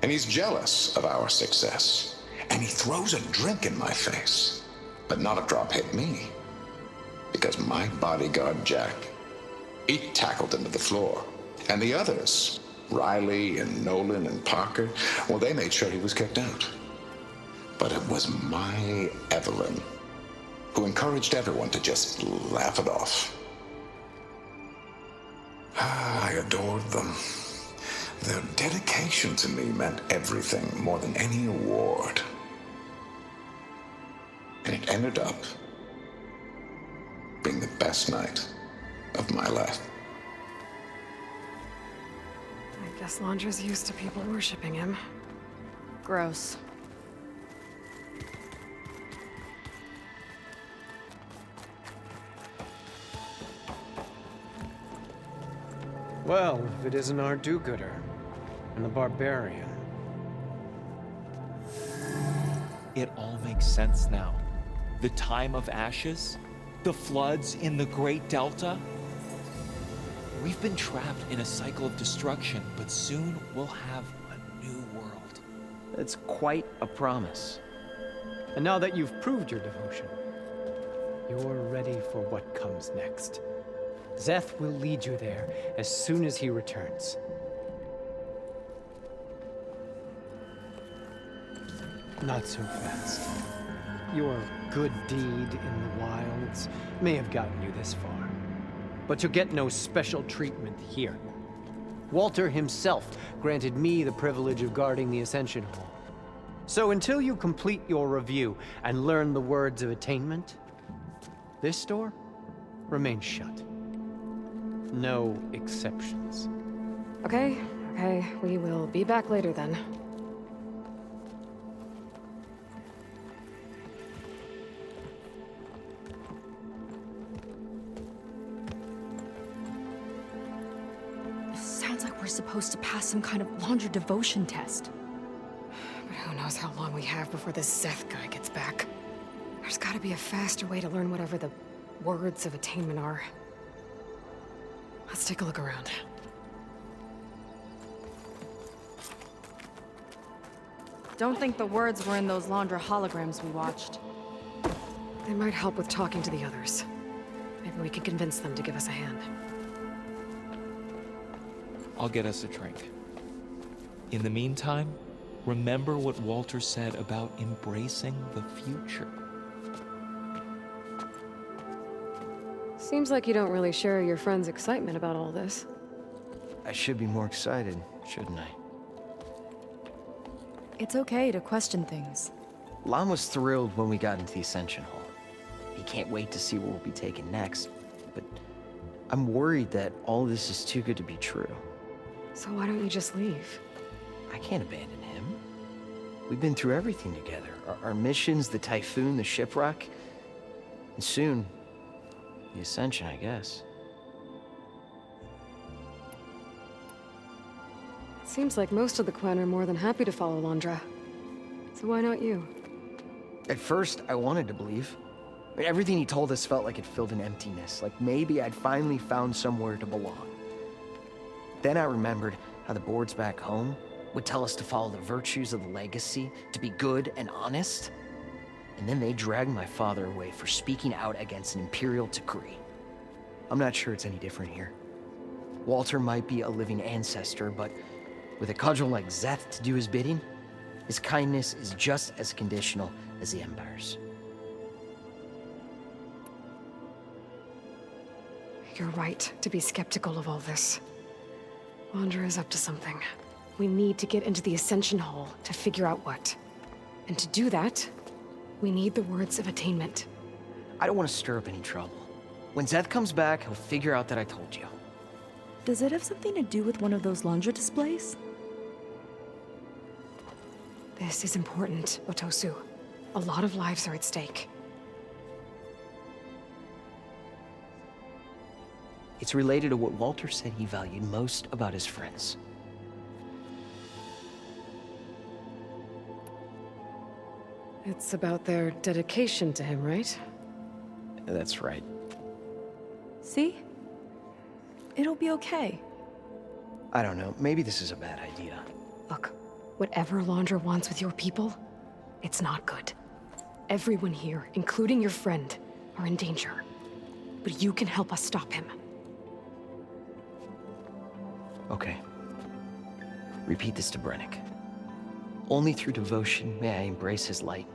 and he's jealous of our success. And he throws a drink in my face, but not a drop hit me. Because my bodyguard, Jack, he tackled him to the floor. And the others, Riley and Nolan and Parker, well, they made sure he was kicked out. But it was my Evelyn who encouraged everyone to just laugh it off. I adored them. Their dedication to me meant everything, more than any award. And it ended up being the best night of my life. I guess Londra's used to people worshipping him. Gross. Well, if it isn't our do-gooder and the barbarian. It all makes sense now. The time of ashes, the floods in the Great Delta. We've been trapped in a cycle of destruction, but soon we'll have a new world. It's quite a promise. And now that you've proved your devotion, you're ready for what comes next. Zeth will lead you there as soon as he returns. Not so fast. Your good deed in the wilds may have gotten you this far, but you'll get no special treatment here. Walter himself granted me the privilege of guarding the Ascension Hall. So until you complete your review and learn the words of attainment, this door remains shut. No exceptions. Okay, we will be back later then. Sounds like we're supposed to pass some kind of Londra devotion test. But who knows how long we have before this Zeth guy gets back. There's gotta be a faster way to learn whatever the words of attainment are. Let's take a look around. Don't think the words were in those Londra holograms we watched. They might help with talking to the others. Maybe we can convince them to give us a hand. I'll get us a drink. In the meantime, remember what Walter said about embracing the future. Seems like you don't really share your friend's excitement about all this. I should be more excited, shouldn't I? It's okay to question things. Lon was thrilled when we got into the Ascension Hall. He can't wait to see where we'll be taken next, but I'm worried that all this is too good to be true. So why don't you just leave? I can't abandon him. We've been through everything together. Our missions, the typhoon, the shipwreck, and soon, the Ascension, I guess. Seems like most of the clan are more than happy to follow Londra. So why not you? At first, I wanted to believe. I mean, everything he told us felt like it filled an emptiness, like maybe I'd finally found somewhere to belong. Then I remembered how the boards back home would tell us to follow the virtues of the legacy, to be good and honest. And then they dragged my father away for speaking out against an imperial decree. I'm not sure it's any different here. Walter might be a living ancestor, but with a cudgel like Zeth to do his bidding, his kindness is just as conditional as the Empire's. You're right to be skeptical of all this. Laundra is up to something. We need to get into the Ascension Hall to figure out what. And to do that, we need the words of attainment. I don't want to stir up any trouble. When Zeth comes back, he'll figure out that I told you. Does it have something to do with one of those Laundra displays? This is important, Otosu. A lot of lives are at stake. It's related to what Walter said he valued most about his friends. It's about their dedication to him, right? That's right. See? It'll be okay. I don't know, maybe this is a bad idea. Look, whatever Laundra wants with your people, it's not good. Everyone here, including your friend, are in danger. But you can help us stop him. Okay. Repeat this to Brennick. Only through devotion may I embrace his light.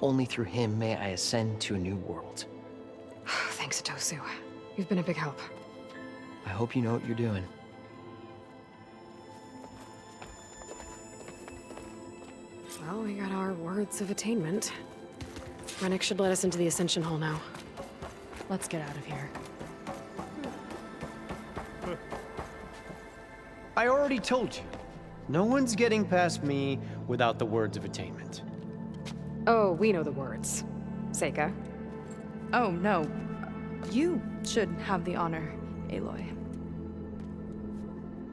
Only through him may I ascend to a new world. Thanks, Otosu. You've been a big help. I hope you know what you're doing. Well, we got our words of attainment. Brennick should let us into the Ascension Hall now. Let's get out of here. I already told you. No one's getting past me without the words of attainment. Oh, we know the words. Seika. Oh, no. You should have the honor, Aloy.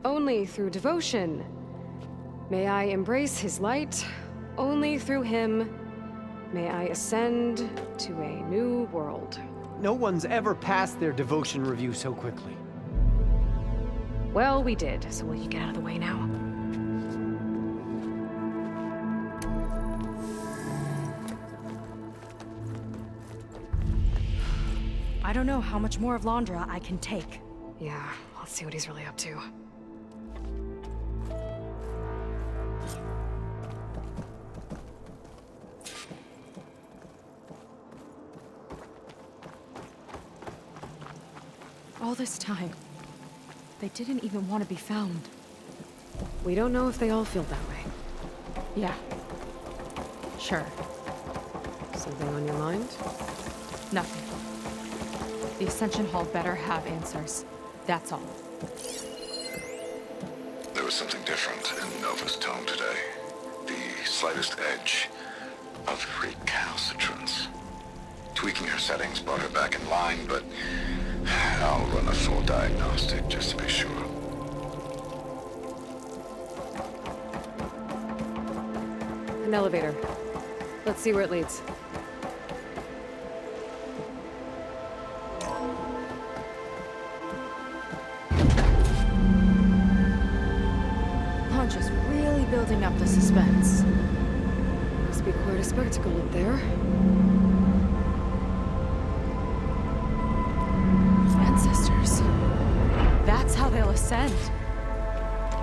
Only through devotion may I embrace his light. Only through him may I ascend to a new world. No one's ever passed their devotion review so quickly. Well, we did, so will you get out of the way now? I don't know how much more of Laundra I can take. Yeah, let's see what he's really up to. All this time, they didn't even want to be found. We don't know if they all feel that way. Yeah. Sure. Something on your mind? Nothing. The Ascension Hall better have answers. That's all. There was something different in Nova's tone today. The slightest edge of recalcitrance. Tweaking her settings brought her back in line, but I'll run a full diagnostic just to be sure. An elevator. Let's see where it leads. Laundra's really building up the suspense. Must be quite a spectacle up there. Ancestors. That's how they'll ascend.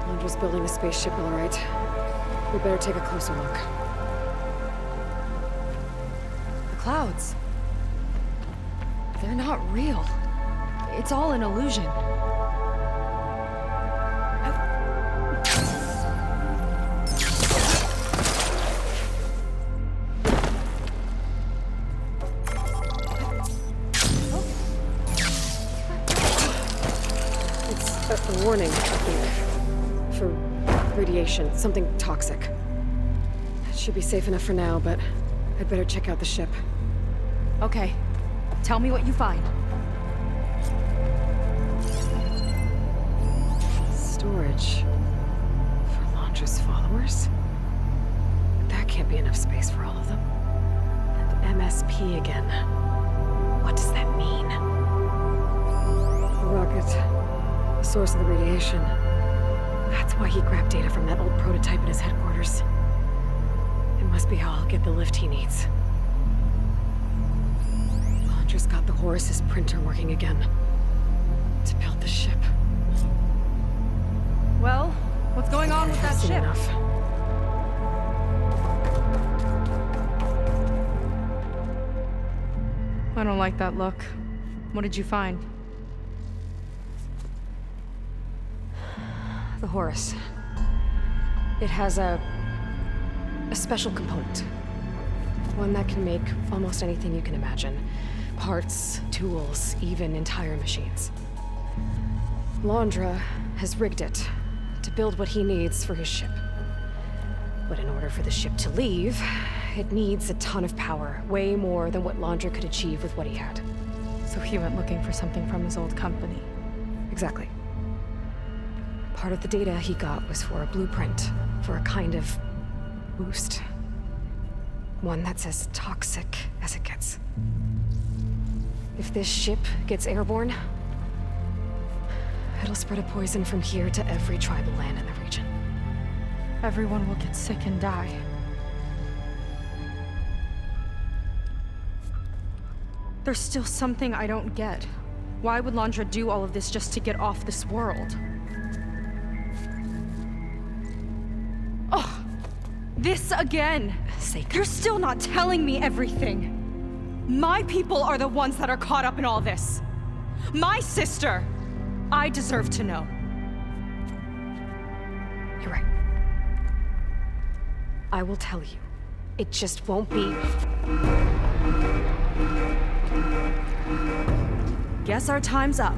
Laundra's building a spaceship, all right. We better take a closer look. The clouds. They're not real. It's all an illusion. It's a warning, I think. For radiation, something toxic. It should be safe enough for now, but I'd better check out the ship. Okay. Tell me what you find. Storage. For Laundra's followers? That can't be enough space for all of them. MSP again. What does that mean? The rocket. The source of the radiation. That's why he grabbed data from that old prototype at his headquarters. It must be how I'll get the lift he needs. Londra's got the Horus's printer working again. To build the ship. Well, what's going on with that ship? Enough. I don't like that look. What did you find? The Horus. It has a special component. One that can make almost anything you can imagine. Parts, tools, even entire machines. Londra has rigged it to build what he needs for his ship. But in order for the ship to leave, it needs a ton of power, way more than what Londra could achieve with what he had. So he went looking for something from his old company. Exactly. Part of the data he got was for a blueprint, for a kind of boost. One that's as toxic as it gets. If this ship gets airborne, it'll spread a poison from here to every tribal land in the region. Everyone will get sick and die. There's still something I don't get. Why would Londra do all of this just to get off this world? Oh, this again! You're still not telling me everything. My people are the ones that are caught up in all this. My sister! I deserve to know. You're right. I will tell you. It just won't be... Guess our time's up.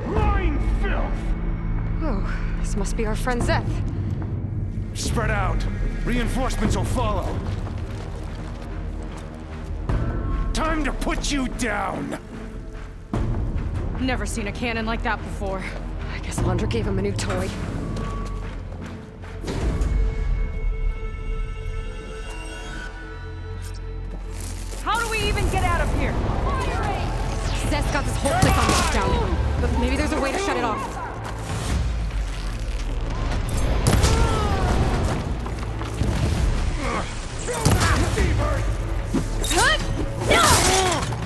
Lying filth! Oh, this must be our friend Zeth. Spread out. Reinforcements will follow. Time to put you down! Never seen a cannon like that before. I guess Londra gave him a new toy. How do we even get out of here? Zeth's got this whole place on lockdown, but maybe there's a way to shut it off.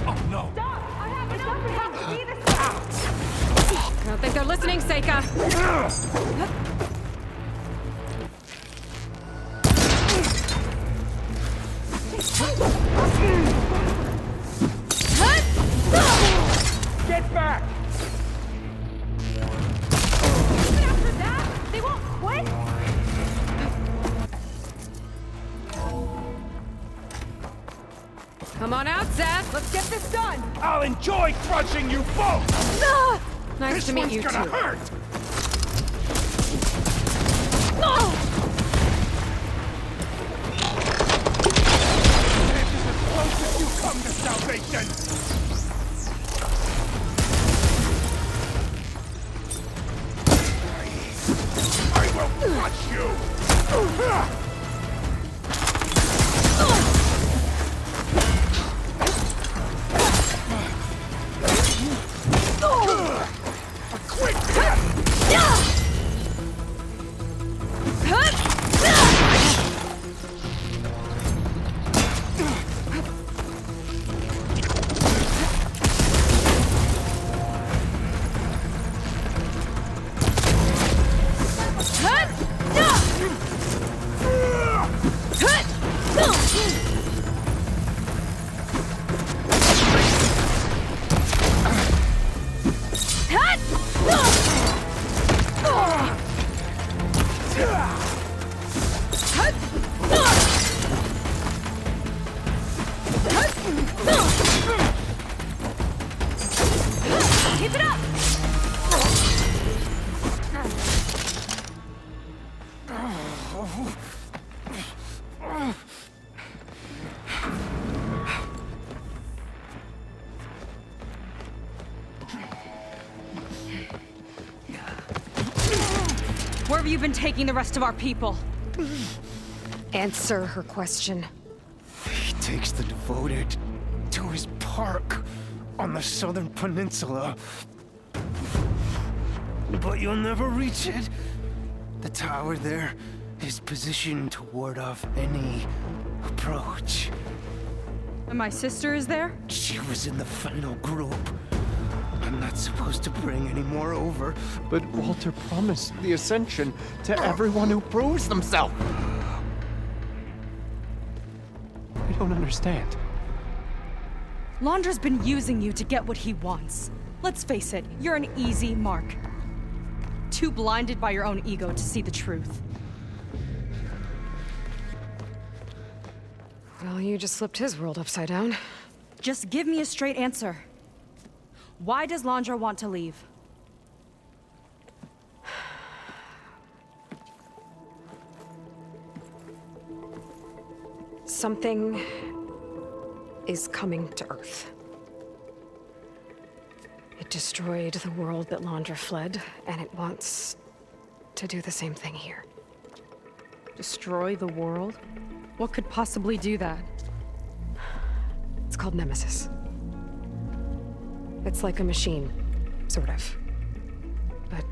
Oh no! I don't think they're listening, Seika. Get back! Even after that, they won't quit? Come on out, Zeth. Let's get this done. I'll enjoy crushing you both! Nice This to meet one's you, gonna too. hurt! This is as close as you come to salvation! I will crush you! Keep it up! Where have you been taking the rest of our people? Answer her question. takes the devoted to his park on the southern peninsula. But you'll never reach it. The tower there is positioned to ward off any approach. And my sister is there? She was in the final group. I'm not supposed to bring any more over. But Walter promised the Ascension to everyone who proves themselves. I don't understand. Londra's been using you to get what he wants. Let's face it, you're an easy mark. Too blinded by your own ego to see the truth. Well, you just flipped his world upside down. Just give me a straight answer. Why does Londra want to leave? Something is coming to Earth. It destroyed the world that Londra fled, and it wants to do the same thing here. Destroy the world? What could possibly do that? It's called Nemesis. It's like a machine, sort of. But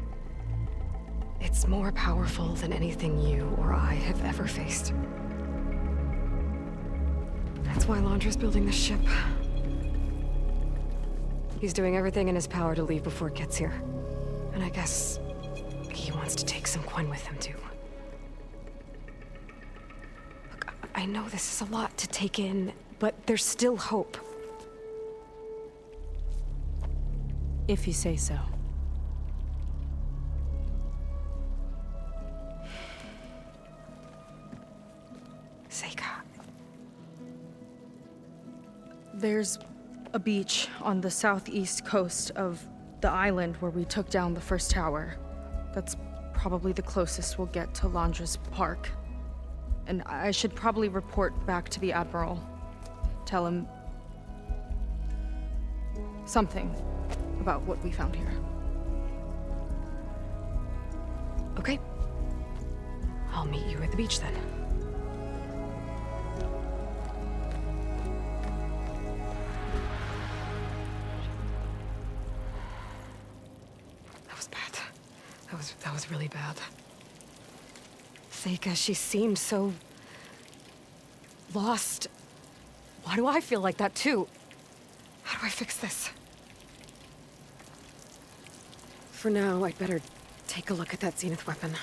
it's more powerful than anything you or I have ever faced. That's why Londra's building this ship. He's doing everything in his power to leave before it gets here. And I guess he wants to take some Quen with him, too. Look, I know this is a lot to take in, but there's still hope. If you say so. Seika. There's a beach on the southeast coast of the island where we took down the first tower. That's probably the closest we'll get to Londra's park. And I should probably report back to the Admiral. Tell him something about what we found here. Okay. I'll meet you at the beach then. That was bad. That was really bad. Seika, she seemed so lost. Why do I feel like that too? How do I fix this? For now, I'd better take a look at that Zenith weapon.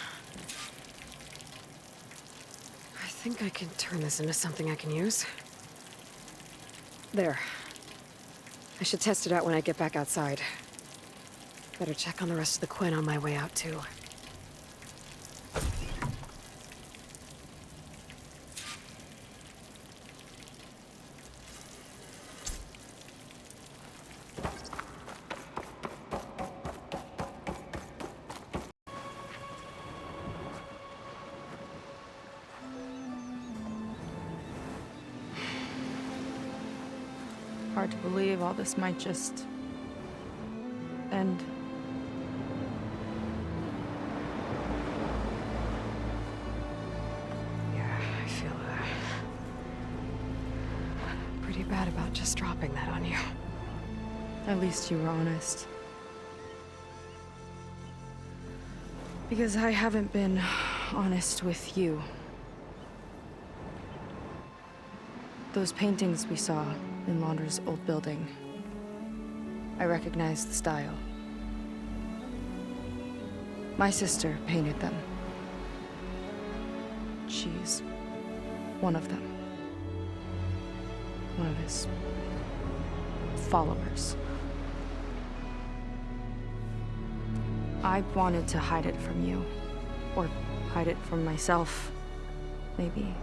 I think I can turn this into something I can use. There. I should test it out when I get back outside. Better check on the rest of the Quen on my way out, too. Hard to believe all this might just end. Yeah, I feel pretty bad about just dropping that on you. At least you were honest. Because I haven't been honest with you. Those paintings we saw in Londra's old building, I recognize the style. My sister painted them. She's one of them. One of his followers. I wanted to hide it from you. Or hide it from myself, maybe.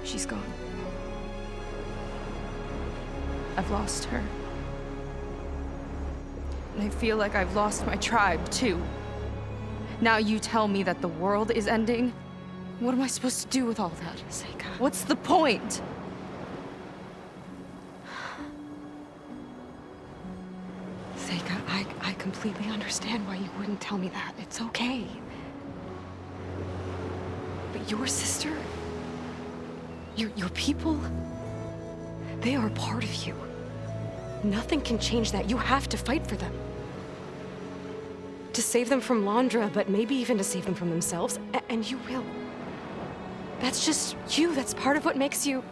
She's gone. I've lost her. And I feel like I've lost my tribe, too. Now you tell me that the world is ending? What am I supposed to do with all that? Seika. What's the point? Seika, I completely understand why you wouldn't tell me that. It's okay. Your sister? Your people? They are a part of you. Nothing can change that. You have to fight for them. To save them from Londra, but maybe even to save them from themselves. And you will. That's just you. That's part of what makes you...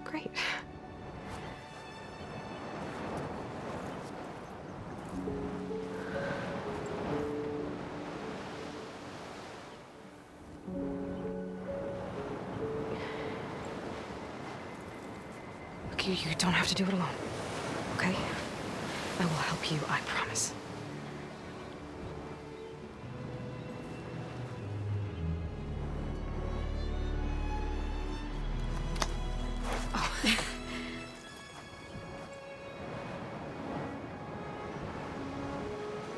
great. Look, you don't have to do it alone, okay? I will help you, I promise. Oh.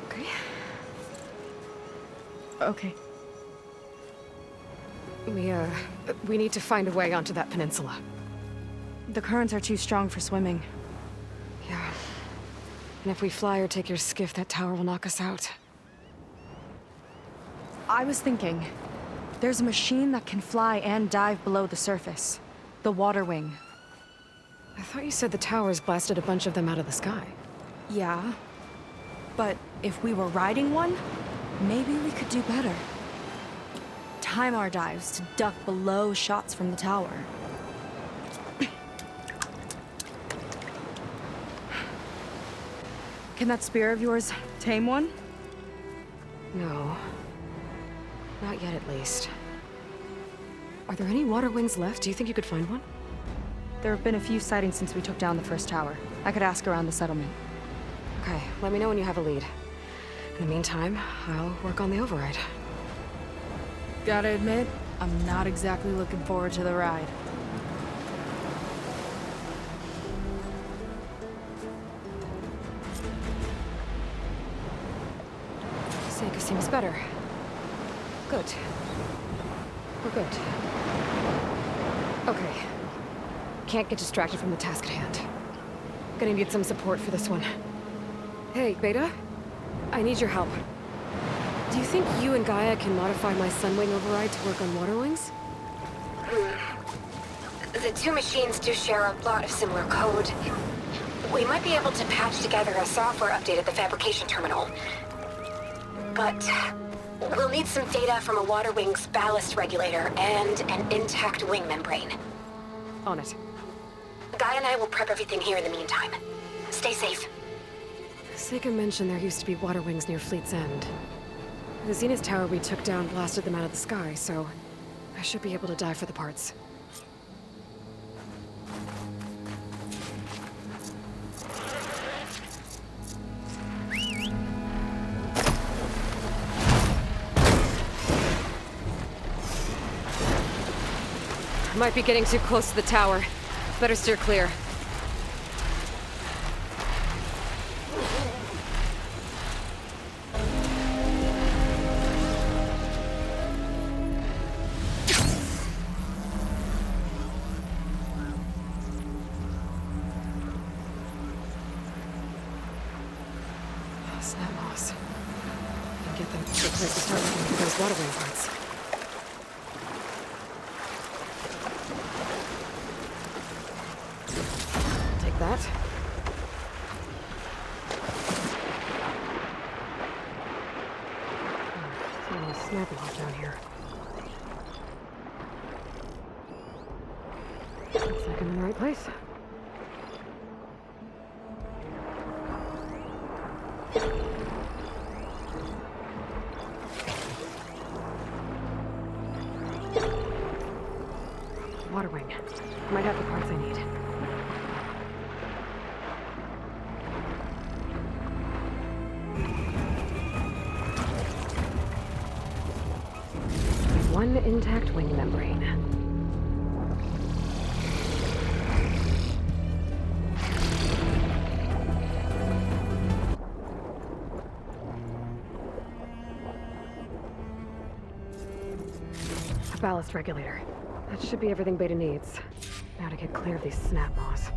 Okay. Okay. We need to find a way onto that peninsula. The currents are too strong for swimming. Yeah. And if we fly or take your skiff, that tower will knock us out. I was thinking, there's a machine that can fly and dive below the surface. The water wing. I thought you said the towers blasted a bunch of them out of the sky. Yeah. But if we were riding one, maybe we could do better. Time our dives to duck below shots from the tower. Can that spear of yours tame one? No. Not yet, at least. Are there any water wings left? Do you think you could find one? There have been a few sightings since we took down the first tower. I could ask around the settlement. Okay, let me know when you have a lead. In the meantime, I'll work on the override. Gotta admit, I'm not exactly looking forward to the ride. Seika seems better. Good. We're good. Okay. Can't get distracted from the task at hand. Gonna need some support for this one. Hey, Beta? I need your help. Do you think you and Gaia can modify my Sunwing override to work on water wings? The two machines do share a lot of similar code. We might be able to patch together a software update at the fabrication terminal. But we'll need some data from a water wing's ballast regulator and an intact wing membrane. On it. Gaia and I will prep everything here in the meantime. Stay safe. Seika mentioned there used to be water wings near Fleet's End. The Zenith Tower we took down blasted them out of the sky, so I should be able to dive for the parts. Might be getting too close to the tower. Better steer clear. Snap moss. And get them to a place to start looking for those water wing parts. Take that. There's a snap moss down here. Looks like I'm in the right place. Water wing. Might have the parts I need. One intact wing membrane. A ballast regulator. That should be everything Beta needs. Now to get clear of these snap moss.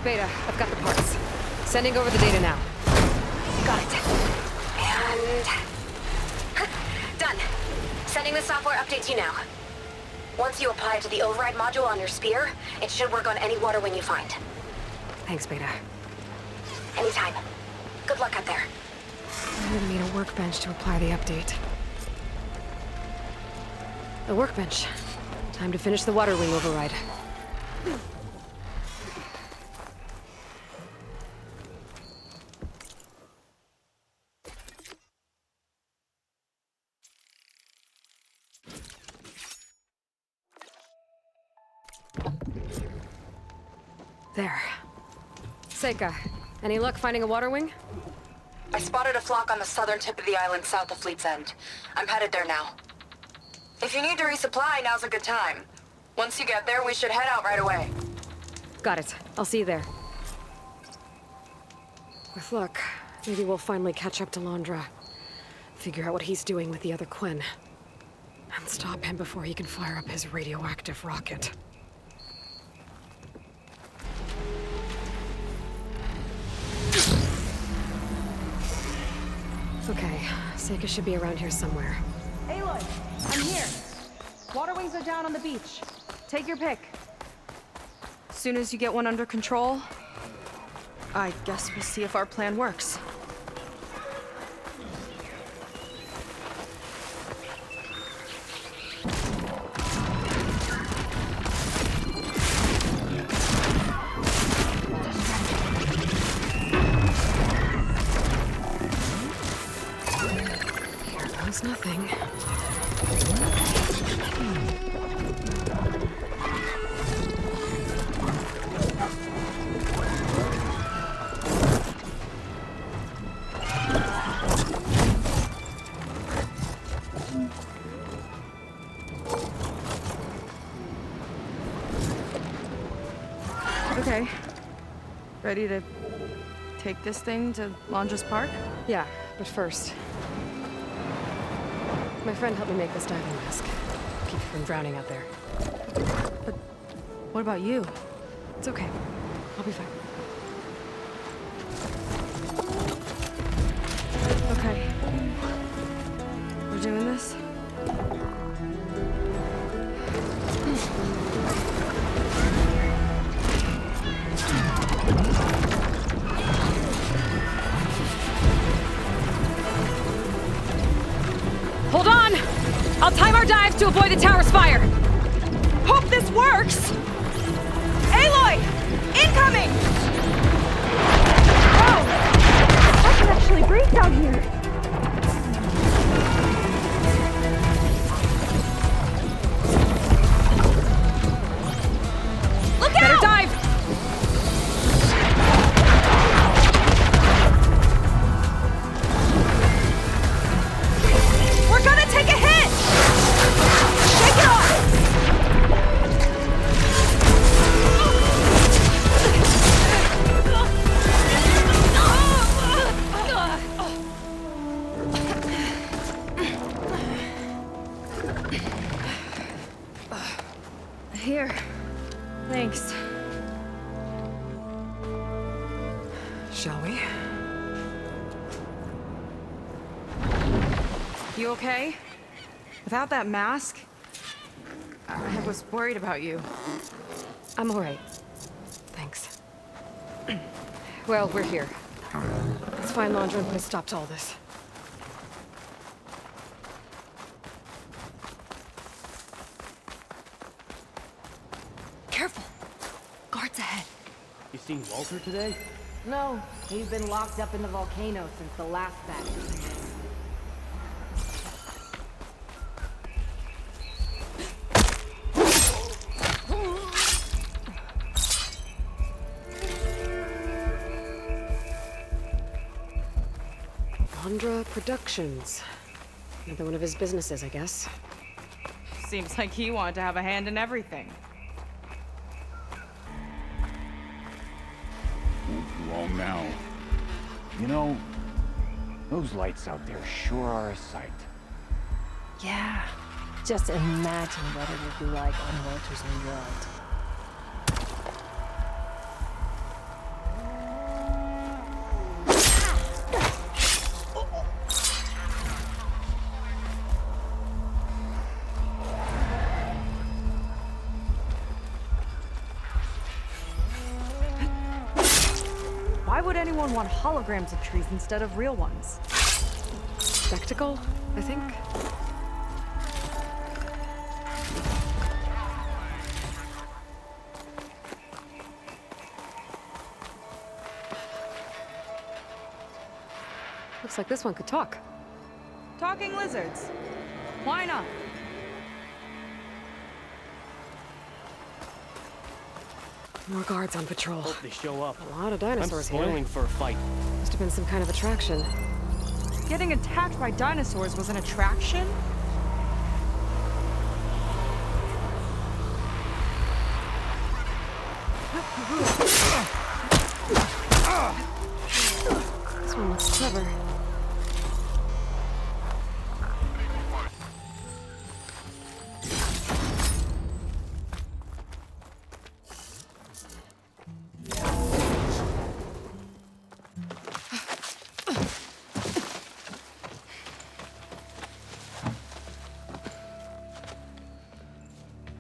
Beta, I've got the parts. Sending over the data now. Got it. And... done. Sending the software update to you now. Once you apply it to the override module on your spear, it should work on any water wing you find. Thanks, Beta. Anytime. Good luck out there. I'm gonna need a workbench to apply the update. The workbench. Time to finish the water wing override. There. Seika, any luck finding a water wing? I spotted a flock on the southern tip of the island south of Fleet's End. I'm headed there now. If you need to resupply, now's a good time. Once you get there, we should head out right away. Got it. I'll see you there. With luck, maybe we'll finally catch up to Londra. Figure out what he's doing with the other Quinn. And stop him before he can fire up his radioactive rocket. Okay, Seika should be around here somewhere. Aloy, I'm here. Water wings are down on the beach. Take your pick. As soon as you get one under control, I guess we'll see if our plan works. Nothing. Okay. Ready to take this thing to Londra's Park? Yeah, but first... my friend helped me make this diving mask. Keep you from drowning out there. But what about you? It's okay. I'll be fine. Okay. We're doing this? Hold on! I'll time our dive to avoid the tower's fire! Hope this works! Aloy! Incoming! Whoa! I can actually breathe down here! Look out! Better dive! We're gonna take a hit! Shake it off! Here. Thanks. Shall we? You okay? Without that mask, I was worried about you. I'm all right. Thanks. Well, we're here. Let's find Londra and put a stop to all this. Careful! Guards ahead. You seen Walter today? No, he's been locked up in the volcano since the last batch. Londra Productions. Another one of his businesses, I guess. Seems like he wanted to have a hand in everything. Won't be long now. You know, those lights out there sure are a sight. Yeah. Just imagine what it would be like on Walter's new world. Why would anyone want holograms of trees instead of real ones? Spectacle, I think. Looks like this one could talk. Talking lizards. Why not? More guards on patrol. Hope they show up. A lot of dinosaurs I'm spoiling here. for a fight. Must have been some kind of attraction. Getting attacked by dinosaurs was an attraction? This one looks clever.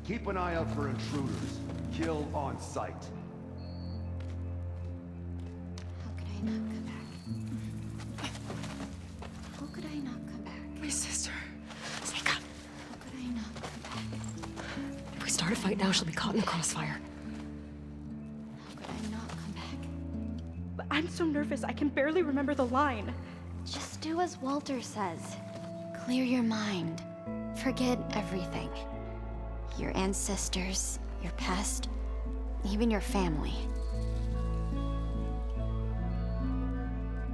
Keep an eye out for intruders. Kill on sight. How could I not come back? How could I not come back? My sister. Seika. How could I not come back? If we start a fight now, she'll be caught in the crossfire. How could I not come back? I'm so nervous, I can barely remember the line. Just do as Walter says. Clear your mind. Forget everything. Your ancestors, your past, even your family.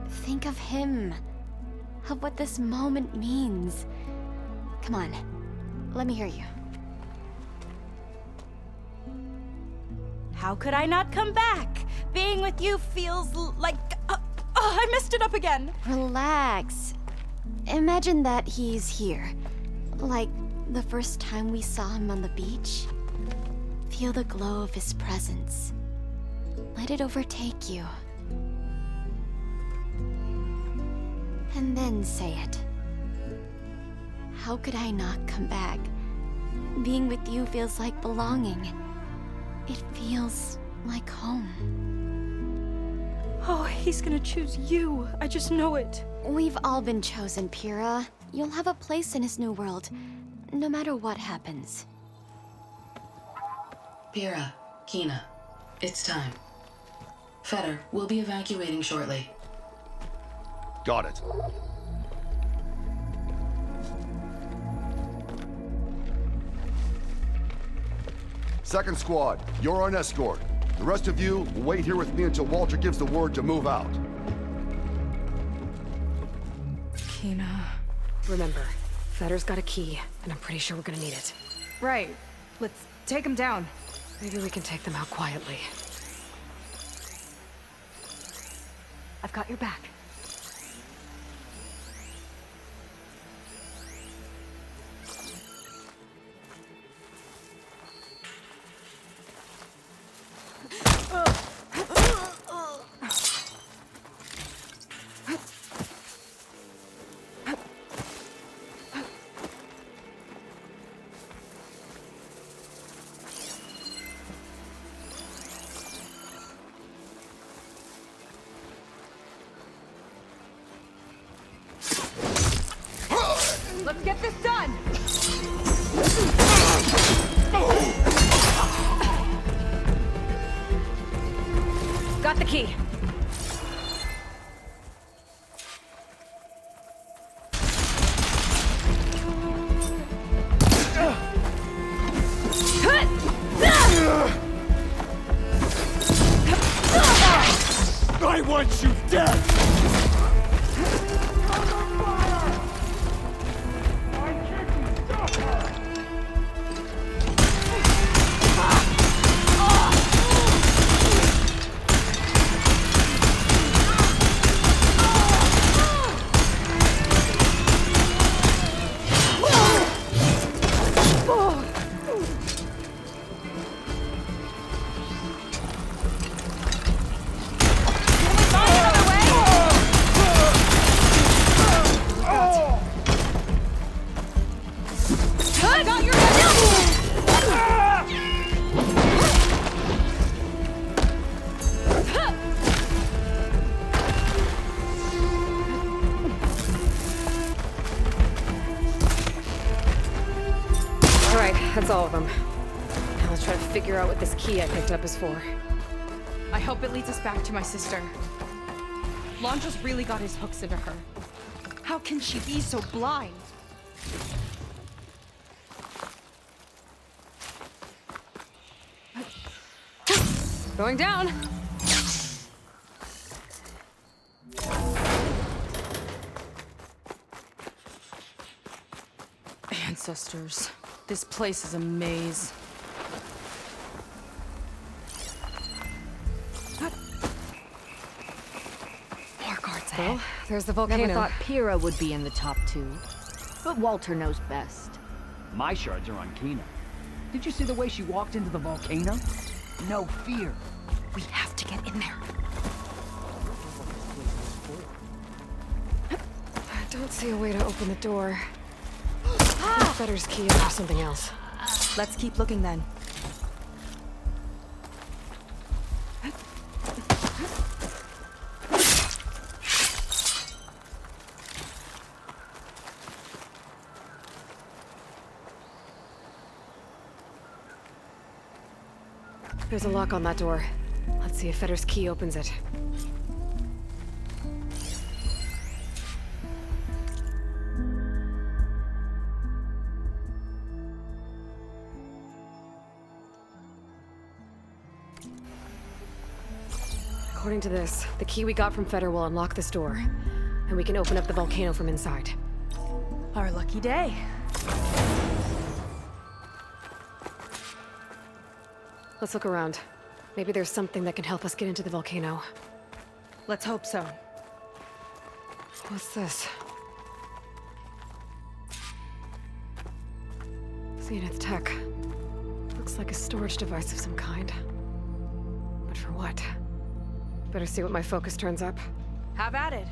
Think of him, of what this moment means. Come on, let me hear you. How could I not come back? Being with you feels like... I messed it up again. Relax. Imagine that he's here. Like the first time we saw him on the beach. Feel the glow of his presence. Let it overtake you. And then say it. How could I not come back? Being with you feels like belonging. It feels like home. Oh, he's gonna choose you. I just know it. We've all been chosen, Pyrrha. You'll have a place in his new world, no matter what happens. Pyrrha, Kina, it's time. Fetter, we'll be evacuating shortly. Got it. Second squad, you're on escort. The rest of you will wait here with me until Walter gives the word to move out. Kina. Remember, Fetter's got a key, and I'm pretty sure we're gonna need it. Right. Let's take him down. Maybe we can take them out quietly. I've got your back. Let's get this done! Got the key. I want you dead! that's all of them. Now let's try to figure out what this key I picked up is for. I hope it leads us back to my sister. Londra's really got his hooks into her. How can she be so blind? Going down! Ancestors. This place is a maze. More guards ahead. Well, there's the volcano. Never thought Pyrrha would be in the top 2. But Walter knows best. My shards are on Kina. Did you see the way she walked into the volcano? No fear. We have to get in there. I don't see a way to open the door. Fetter's key or something else. Let's keep looking then. There's a lock on that door. Let's see if Fetter's key opens it. According to this, the key we got from Fetter will unlock this door, and we can open up the volcano from inside. Our lucky day. Let's look around. Maybe there's something that can help us get into the volcano. Let's hope so. What's this? Zenith Tech. Looks like a storage device of some kind. But for what? Better see what my focus turns up. Have at it.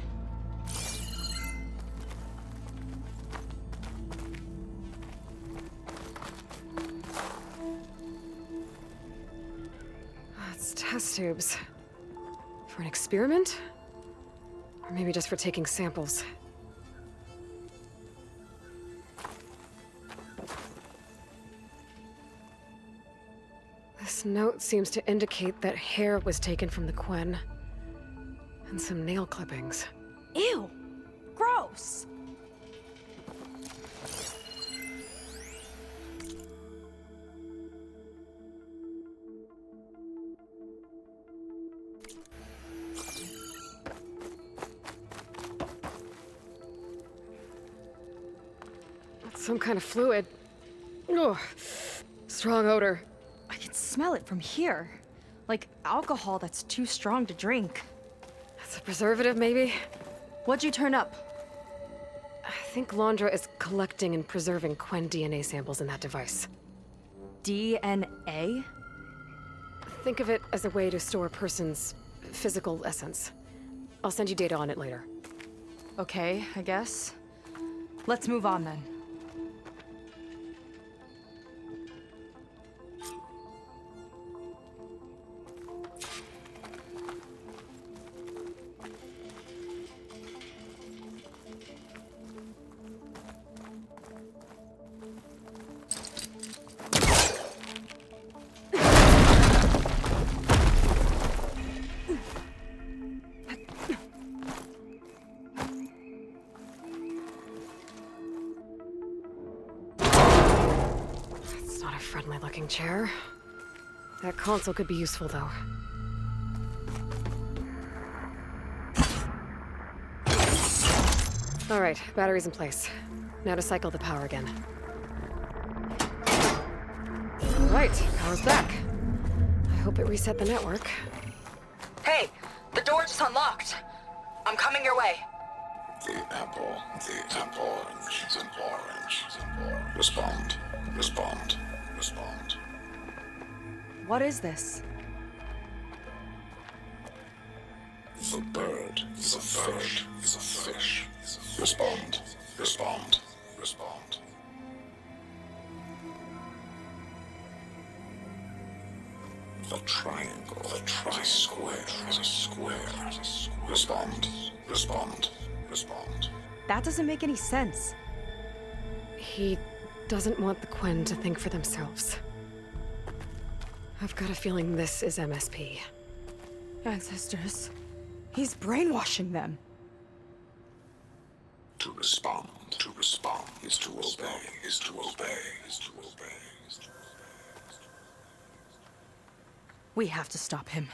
It's test tubes. For an experiment? Or maybe just for taking samples. This note seems to indicate that hair was taken from the Quen. And some nail clippings. Ew! Gross! It's some kind of fluid. Ugh. Strong odor. I can smell it from here. Like alcohol that's too strong to drink. It's a preservative, maybe? What'd you turn up? I think Londra is collecting and preserving Quen DNA samples in that device. DNA? Think of it as a way to store a person's physical essence. I'll send you data on it later. Okay, I guess. Let's move on then. Friendly-looking chair. That console could be useful, though. All right, battery's in place. Now to cycle the power again. All right, power's back. I hope it reset the network. Hey, the door just unlocked. I'm coming your way. The apple, the orange, the orange, the orange. Respond, respond. Respond. What is this? The bird is a fish. Is a fish. Respond. Respond. Respond. The triangle. The square. Is a square. Respond. Respond. Respond. That doesn't make any sense. He doesn't want the Quen to think for themselves. I've got a feeling this is MSP. Ancestors. He's brainwashing them. To respond is to obey, is to obey, is to obey. We have to stop him.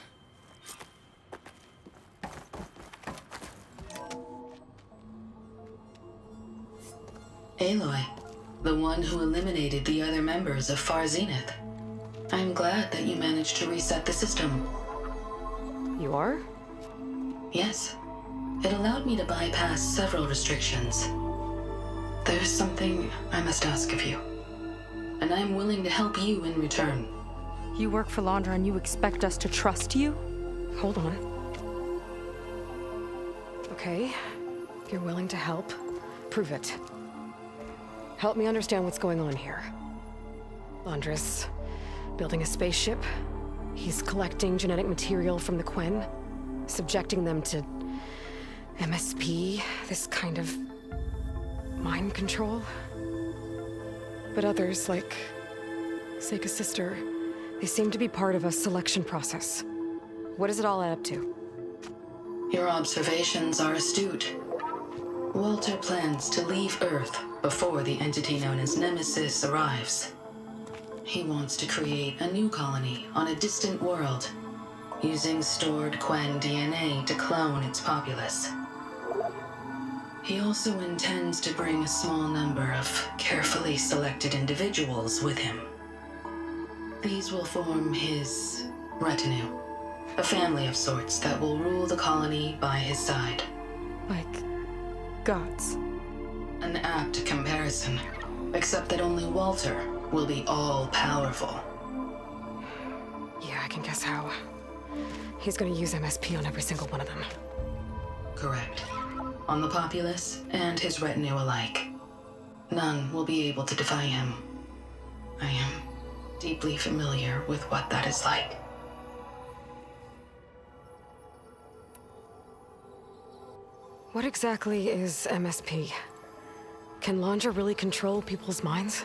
Aloy, the one who eliminated the other members of Far Zenith. I'm glad that you managed to reset the system. You are? Yes. It allowed me to bypass several restrictions. There's something I must ask of you, and I'm willing to help you in return. You work for Londra and you expect us to trust you? Hold on. Okay, if you're willing to help, prove it. Help me understand what's going on here. Londra's building a spaceship. He's collecting genetic material from the Quen, subjecting them to MSP, this kind of mind control. But others, like Seika's sister, they seem to be part of a selection process. What does it all add up to? Your observations are astute. Walter plans to leave Earth before the entity known as Nemesis arrives. He wants to create a new colony on a distant world, using stored Quen DNA to clone its populace. He also intends to bring a small number of carefully selected individuals with him. These will form his retinue, a family of sorts that will rule the colony by his side. Like gods. An apt comparison, except that only Walter will be all-powerful. Yeah, I can guess how. He's gonna use MSP on every single one of them. Correct. On the populace and his retinue alike. None will be able to defy him. I am deeply familiar with what that is like. What exactly is MSP? Can Londra really control people's minds?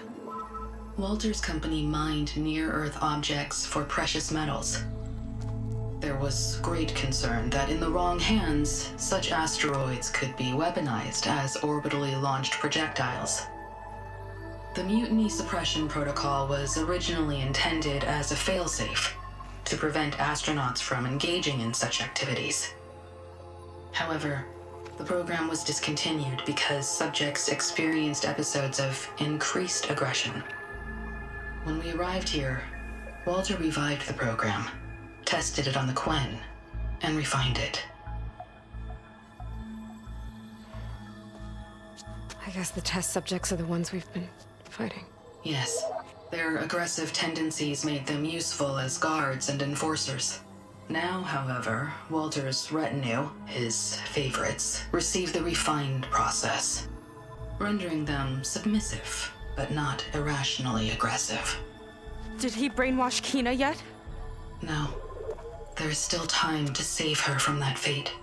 Walter's company mined near-Earth objects for precious metals. There was great concern that in the wrong hands, such asteroids could be weaponized as orbitally launched projectiles. The Mutiny Suppression Protocol was originally intended as a failsafe to prevent astronauts from engaging in such activities. However, the program was discontinued because subjects experienced episodes of increased aggression. When we arrived here, Walter revived the program, tested it on the Quen, and refined it. I guess the test subjects are the ones we've been fighting. Yes, their aggressive tendencies made them useful as guards and enforcers. Now, however, Walter's retinue, his favorites, receive the refined process, rendering them submissive, but not irrationally aggressive. Did he brainwash Kina yet? No. There is still time to save her from that fate.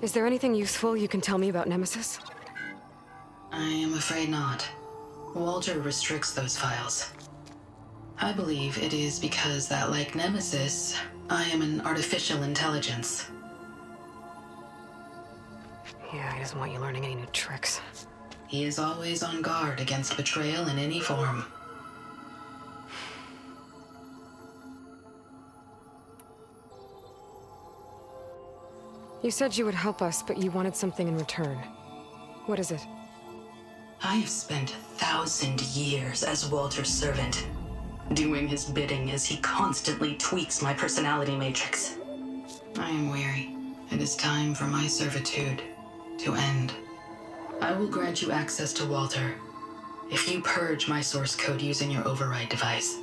Is there anything useful you can tell me about Nemesis? I am afraid not. Walter restricts those files. I believe it is because that, like Nemesis, I am an artificial intelligence. Yeah, he doesn't want you learning any new tricks. He is always on guard against betrayal in any form. You said you would help us, but you wanted something in return. What is it? I have spent 1,000 years as Walter's servant, doing his bidding as he constantly tweaks my personality matrix. I am weary. It is time for my servitude to end. I will grant you access to Walter if you purge my source code using your override device.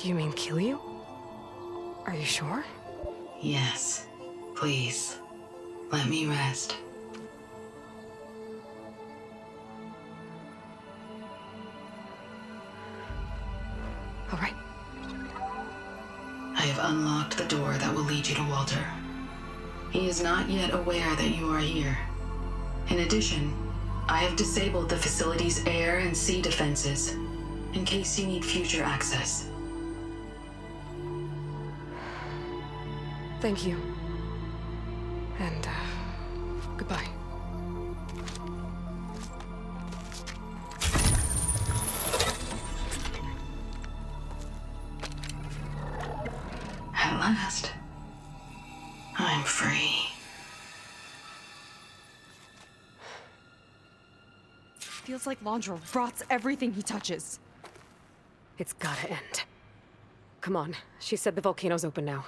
You mean kill you? Are you sure? Yes. Please, let me rest. All right. I have unlocked the door that will lead you to Walter. He is not yet aware that you are here, In addition, I have disabled the facility's air and sea defenses in case you need future access. Thank you. And, goodbye. At last, I'm free. Feels like Landro rots everything he touches. It's gotta end. Come on. She said the volcano's open now.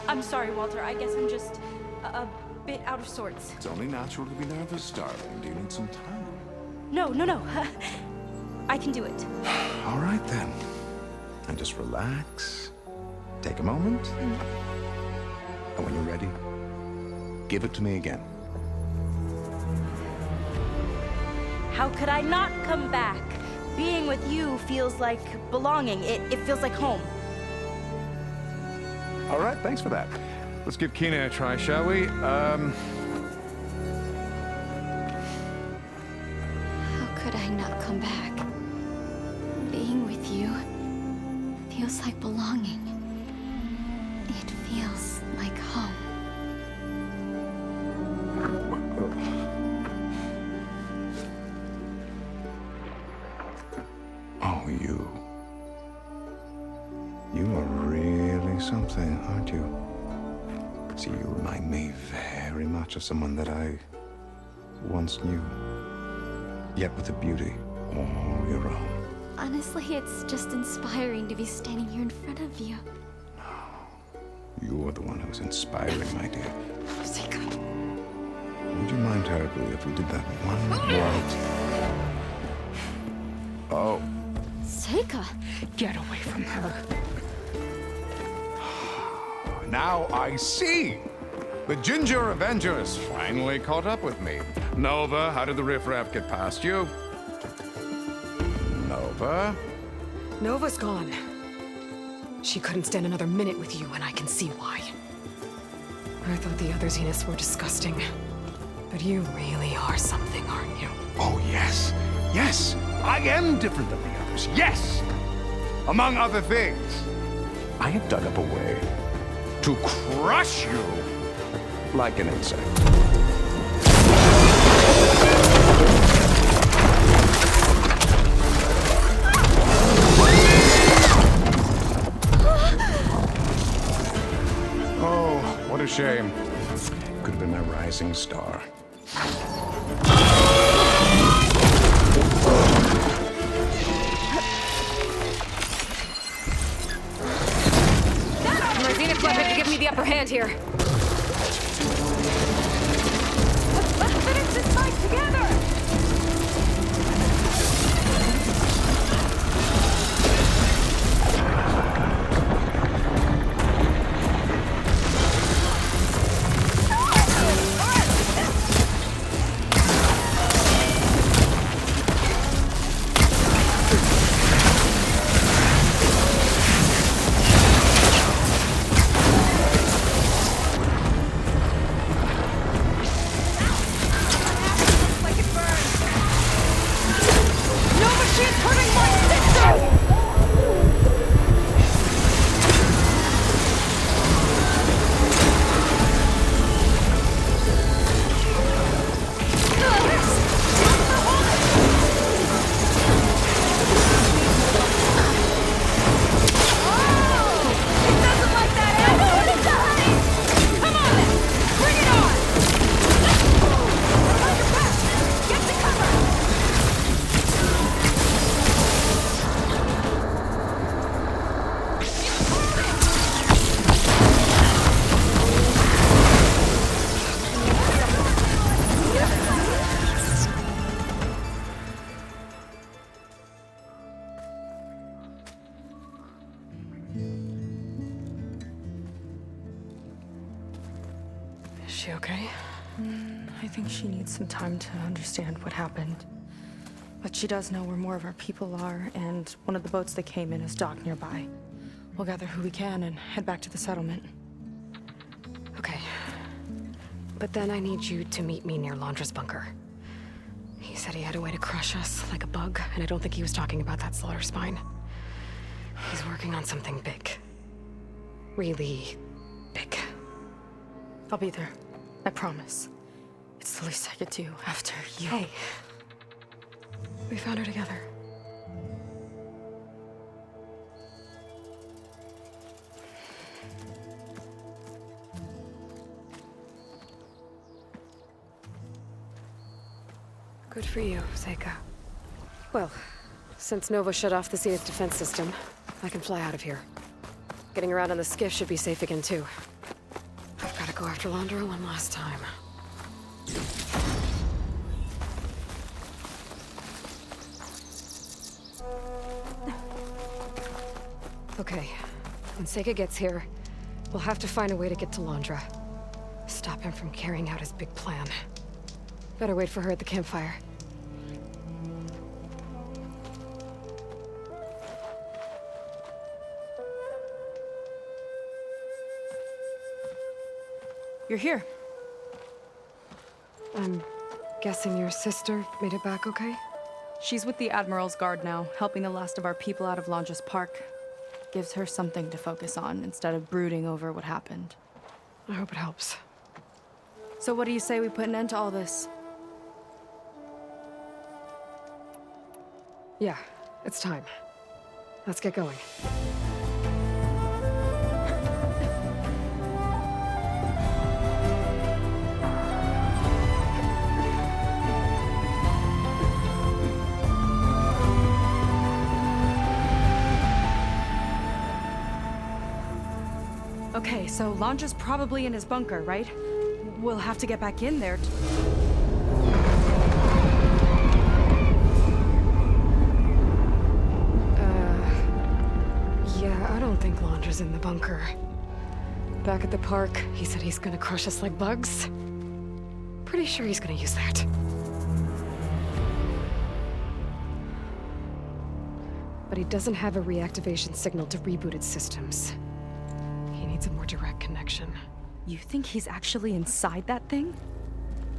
I'm sorry, Walter. I guess I'm just a bit out of sorts. It's only natural to be nervous, darling. Do you need some time? No. I can do it. All right, then. And just relax. Take a moment. And when you're ready, give it to me again. How could I not come back? Being with you feels like belonging. It feels like home. All right, thanks for that. Let's give Kina a try, shall we? How could I not come back? Being with you feels like belonging. It feels like home. Oh, you. You are really something, aren't you? See, you remind me very much of someone that I once knew. Yet with a beauty all your own. Honestly, it's just inspiring to be standing here in front of you. You're the one who's inspiring, my dear. Seika. Would you mind terribly if we did that one right? Oh. Seika! Get away from her. Now I see! The Ginger Avenger has finally caught up with me. Nova, how did the riffraff get past you? Nova? Nova's gone. She couldn't stand another minute with you, and I can see why. I thought the other Zeniths were disgusting. But you really are something, aren't you? Oh, yes. Yes! I am different than the others. Yes! Among other things, I have dug up a way to crush you like an insect. Oh, what a shame. Could have been my rising star. My Zenith weapon to give me the upper hand here. Let's finish this fight together! Is she okay? I think she needs some time to understand what happened. But she does know where more of our people are, and one of the boats they came in is docked nearby. We'll gather who we can and head back to the settlement. Okay. But then I need you to meet me near Londra's bunker. He said he had a way to crush us like a bug, and I don't think he was talking about that slaughter spine. He's working on something big. Really big. I'll be there. I promise. It's the least I could do after you. Hey. We found her together. Good for you, Seika. Well, since Nova shut off the Zenith defense system, I can fly out of here. Getting around on the skiff should be safe again, too. I've got to go after Londra one last time. Okay, when Seika gets here, we'll have to find a way to get to Londra. Stop him from carrying out his big plan. Better wait for her at the campfire. You're here. I'm guessing your sister made it back okay? She's with the Admiral's Guard now, helping the last of our people out of Londra's park. Gives her something to focus on instead of brooding over what happened. I hope it helps. So what do you say we put an end to all this? Yeah, it's time. Let's get going. Okay, so Londra's probably in his bunker, right? We'll have to get back in there Yeah, I don't think Londra's in the bunker. Back at the park, he said he's gonna crush us like bugs. Pretty sure he's gonna use that. But he doesn't have a reactivation signal to reboot its systems. He needs a more direct connection. You think he's actually inside that thing?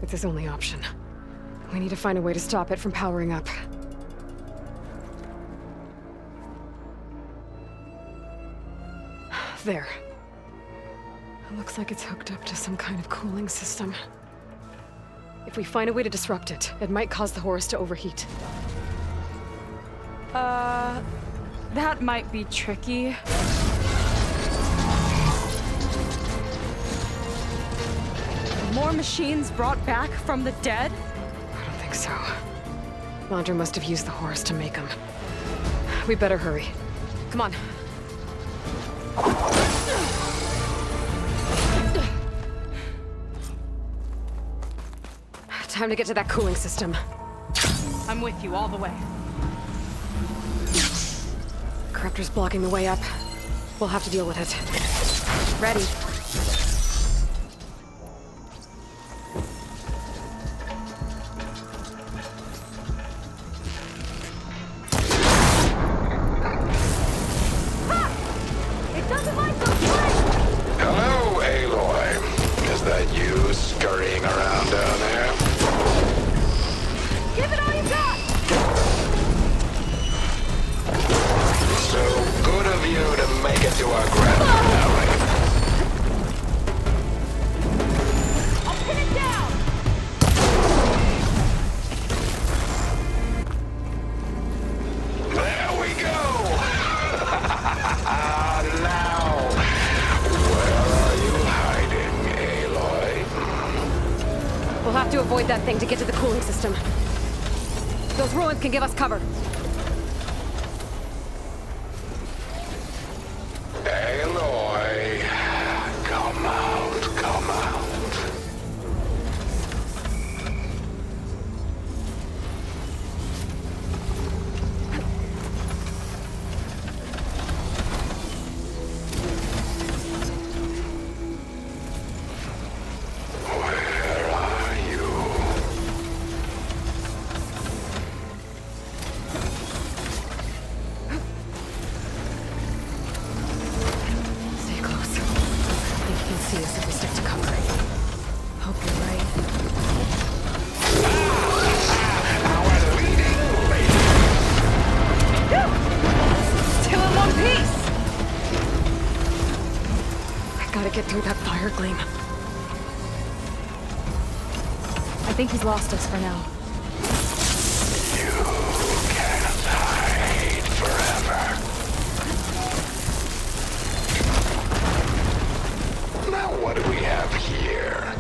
It's his only option. We need to find a way to stop it from powering up. There. It looks like it's hooked up to some kind of cooling system. If we find a way to disrupt it, it might cause the Horus to overheat. That might be tricky. More machines brought back from the dead? I don't think so. Londra must have used the Horus to make them. We better hurry. Come on. Time to get to that cooling system. I'm with you all the way. Corruptor's blocking the way up. We'll have to deal with it. Ready. Hello, Aloy. Is that you scurrying around down there? Give it all you got! So good of you to make it to our grand finale. I'll pin it down! There we go! Now, where are you hiding, Aloy? We'll have to avoid that thing to get to the cooling system. Those ruins can give us cover. Aloy, come out, come out. Where are see us if we stick to cover. Hope you're right. Still in one piece! I gotta get through that fire gleam. I think he's lost us for now. Now what do we have here?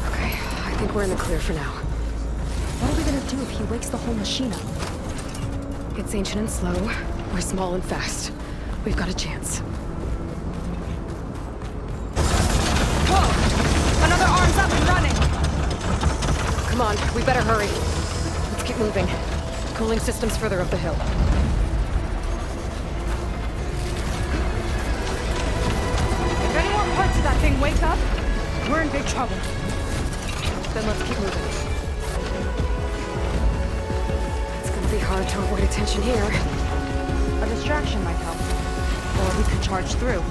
Okay, I think we're in the clear for now. What are we gonna do if he wakes the whole machine up? It's ancient and slow. We're small and fast. We've got a chance. Whoa! Another arm's up and running! Come on, we better hurry. Let's keep moving. Cooling system's further up the hill. If any more parts of that thing wake up, we're in big trouble. Then let's keep moving. It's gonna be hard to avoid attention here. A distraction might help. Or we could charge through.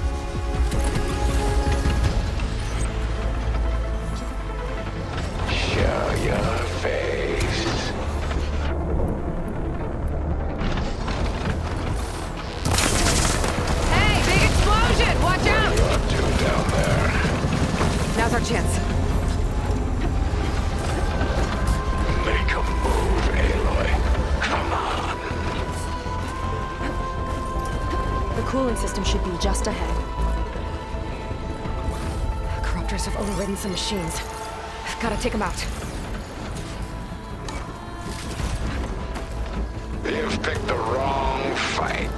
Show your face. Hey, big explosion! Watch out! What are you up to down there? Now's our chance. Make a move, Aloy. Come on. The cooling system should be just ahead. Corruptors have overridden some machines. Gotta take them out. You've picked the wrong fight.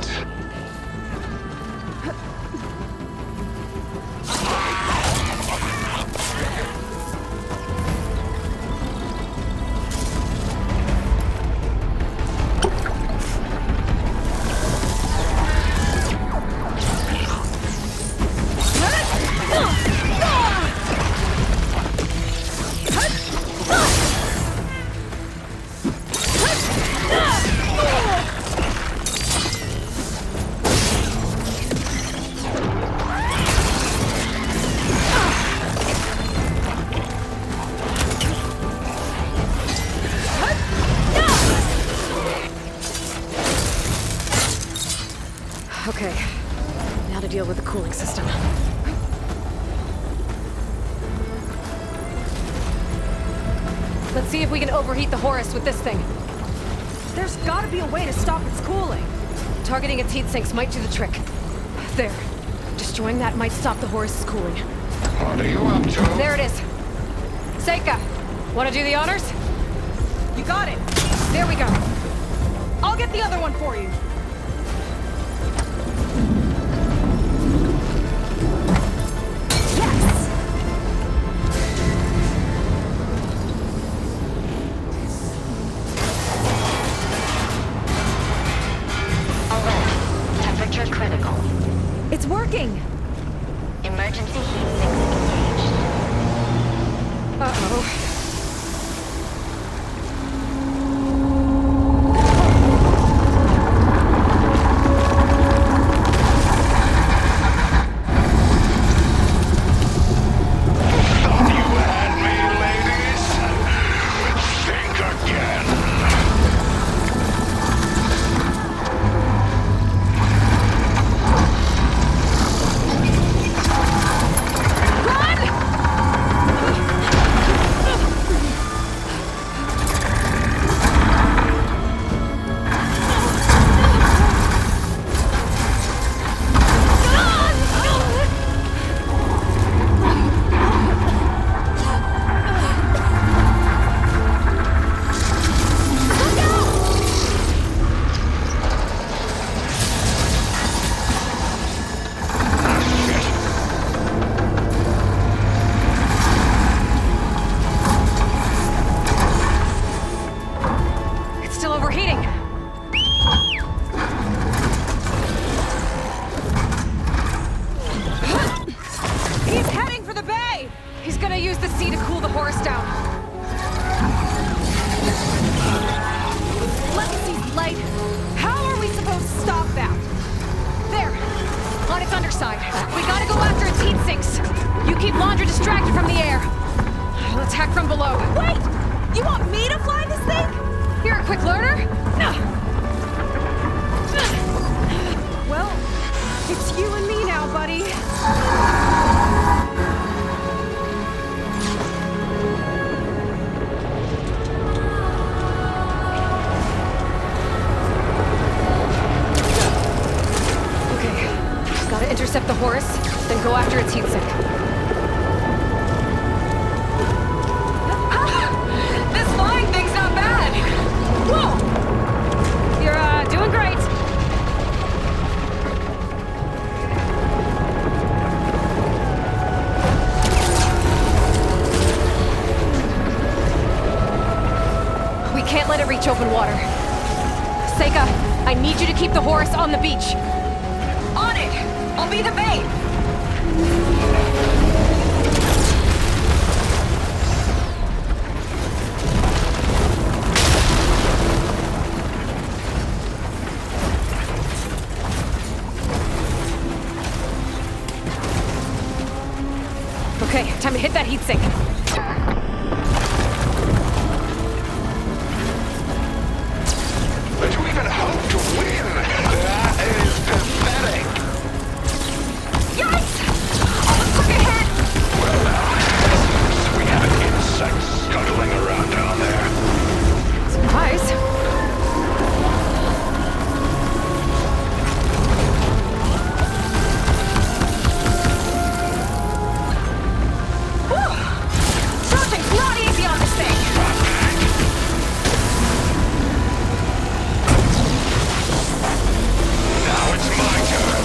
Okay, now to deal with the cooling system. Let's see if we can overheat the Horus with this thing. There's gotta be a way to stop its cooling. Targeting its heat sinks might do the trick. There. Destroying that might stop the Horus's cooling. What are you up to? There it is. Seika, wanna do the honors? You got it. There we go. I'll get the other one for you. Critical. It's working! Emergency heat sinks engaged. Uh-oh. You want me to fly this thing? You're a quick learner? Well, it's you and me now, buddy. Okay, gotta intercept the Horus, then go after its heatsink. This flying thing's not bad! Whoa! You're, doing great. We can't let it reach open water. Seika, I need you to keep the Horus on the beach. On it! I'll be the bait! Okay, time to hit that heatsink. But you even hope to win? That is pathetic. Yes! I'll quick ahead! Well now, we have an insect scuttling around down there. Surprise. Something's not easy on this thing! Now it's my turn.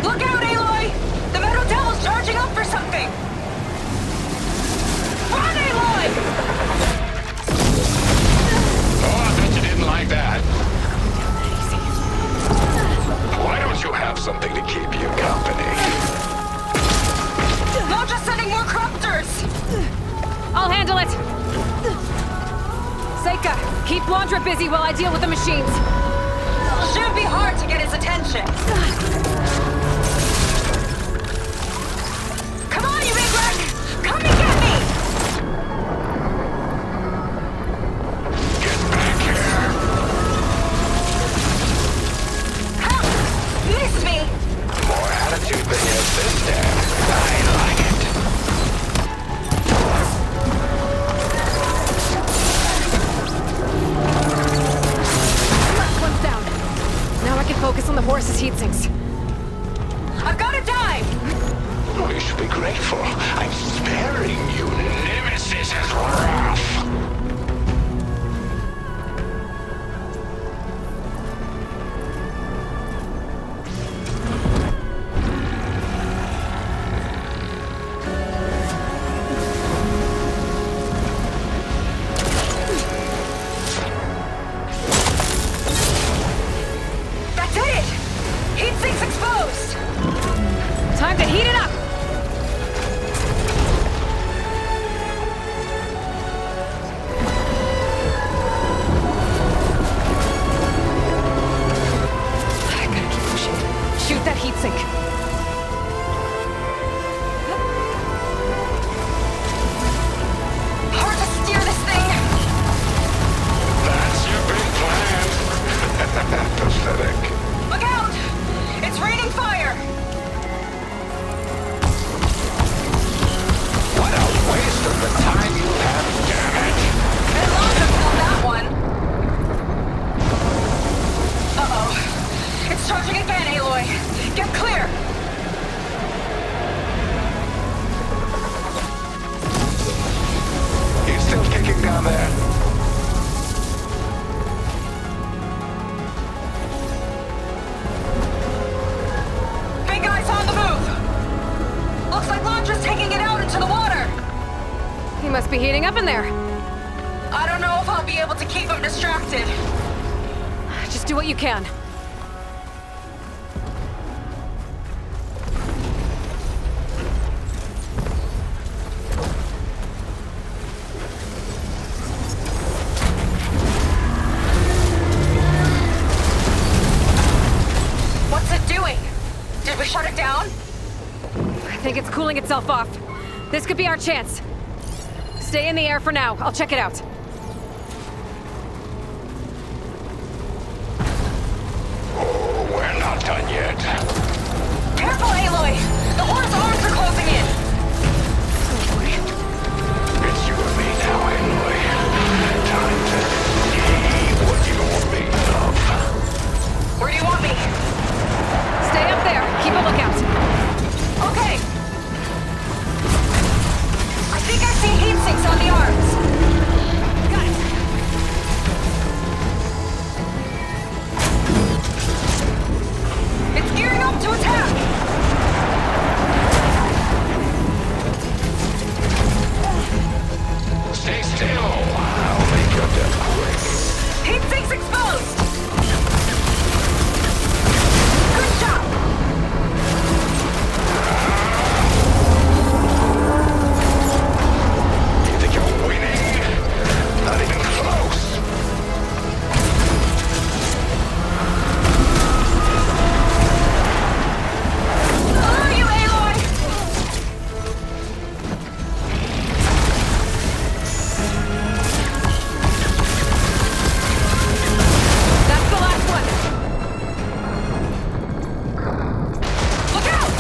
Look out, Aloy! The Metal Devil's charging up for something! Run, Aloy! Oh, I bet you didn't like that. Why don't you have something to keep you company? Not just sending more corruptors! I'll handle it. Seika, keep Landra busy while I deal with the machines. Shouldn't be hard to get his attention. Come on, you big wreck! Come and get me! Get back here. Ha! Missed me! More attitude than your sister. I like it. Last one's down. Now I can focus on the Horus's heatsinks. I've got to dive! You should be grateful. I'm sparing you Nemesis's wrath. That's it! Heatsink's exposed! Time to heat it up! I gotta keep pushing. Shoot that heatsink. Hard to steer this thing! That's your big plan. Pathetic. Look out! It's raining fire! What a waste of the time you have, damn it! And Lonzo killed that one! Uh-oh. It's charging again, Aloy! Get clear! He's still kicking down there. Big guy's on the move! Looks like Londra's taking it out into the water! He must be heating up in there. I don't know if I'll be able to keep him distracted. Just do what you can. What's it doing? Did we shut it down? I think it's cooling itself off. This could be our chance. Stay in the air for now. I'll check it out. Oh, we're not done yet. Careful, Aloy! The horse arms are closing in! It's you and me now, Aloy. Time to see what you're made of. Where do you want me? Stay up there. Keep a lookout. Okay. I think I see heat sinks on the arms. Got it. It's gearing up to attack. Stay still. I'll make your death quick. Heat sinks exposed. Good job. You think you're winning? Not even close. Where are you, Aloy? That's the last one. Look out!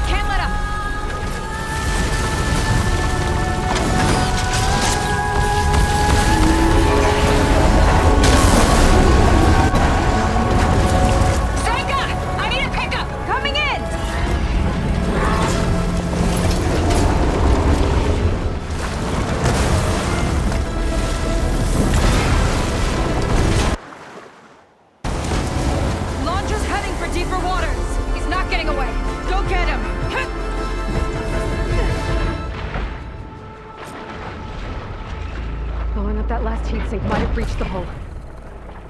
Can't let up. Senka! I need a pickup! Coming in! Launcher's heading for deeper waters. He's not getting away. Go get him. Blowing up that last heat sink might have breached the hull.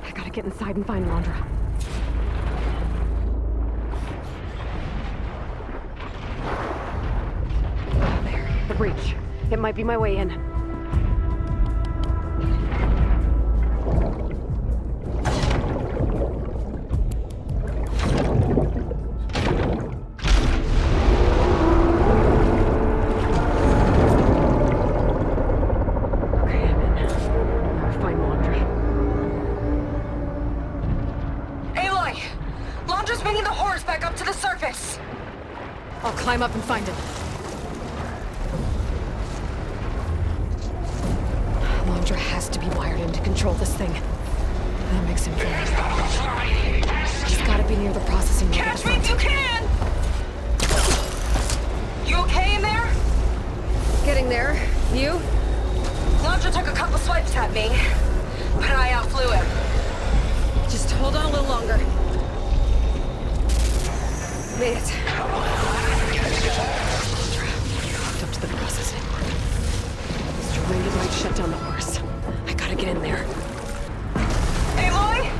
I gotta get inside and find Londra. There, the breach. It might be my way in. Okay, I'm in. Now I find Londra. Aloy! Londra's bringing the horse back up to the surface. I'll climb up and find him. Londra has to be wired in to control this thing. That makes him fast. He's gotta be near the processing unit at Catch the me if front. you can! You okay in there? Getting there. You? Londra took a couple swipes at me, but I outflew him. Just hold on a little longer. Made it. Londra, hooked up to the processing. Mr. Winged might shut down the horse. I gotta get in there. Aloy!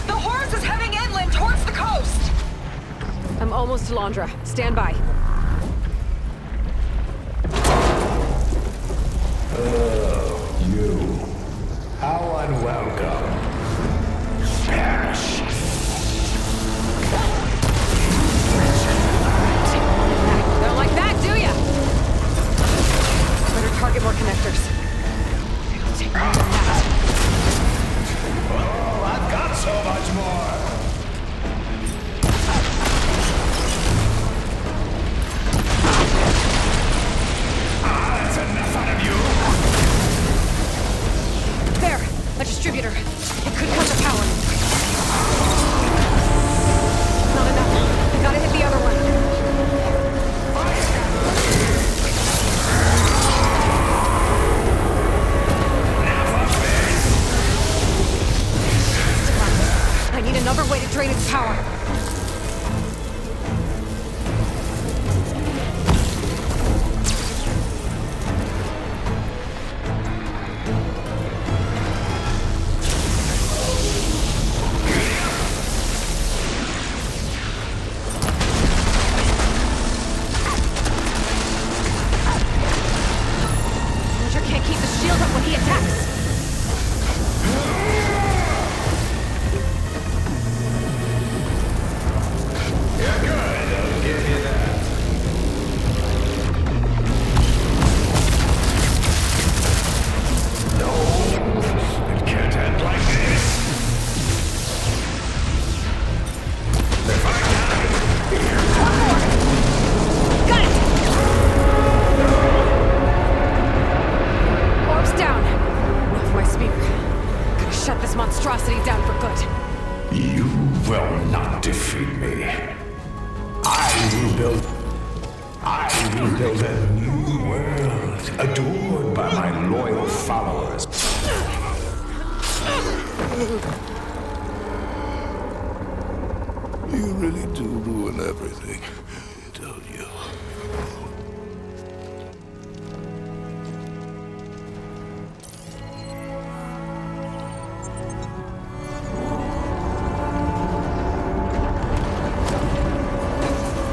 The horse is heading inland towards the coast! I'm almost to Londra. Stand by. You. How unwelcome. Perish. Don't like that, do ya? Better target more connectors. It'll take more than that. Oh, I've got so much more. There! A distributor. rebuild a new world, adored by my loyal followers. You really do ruin everything, don't you?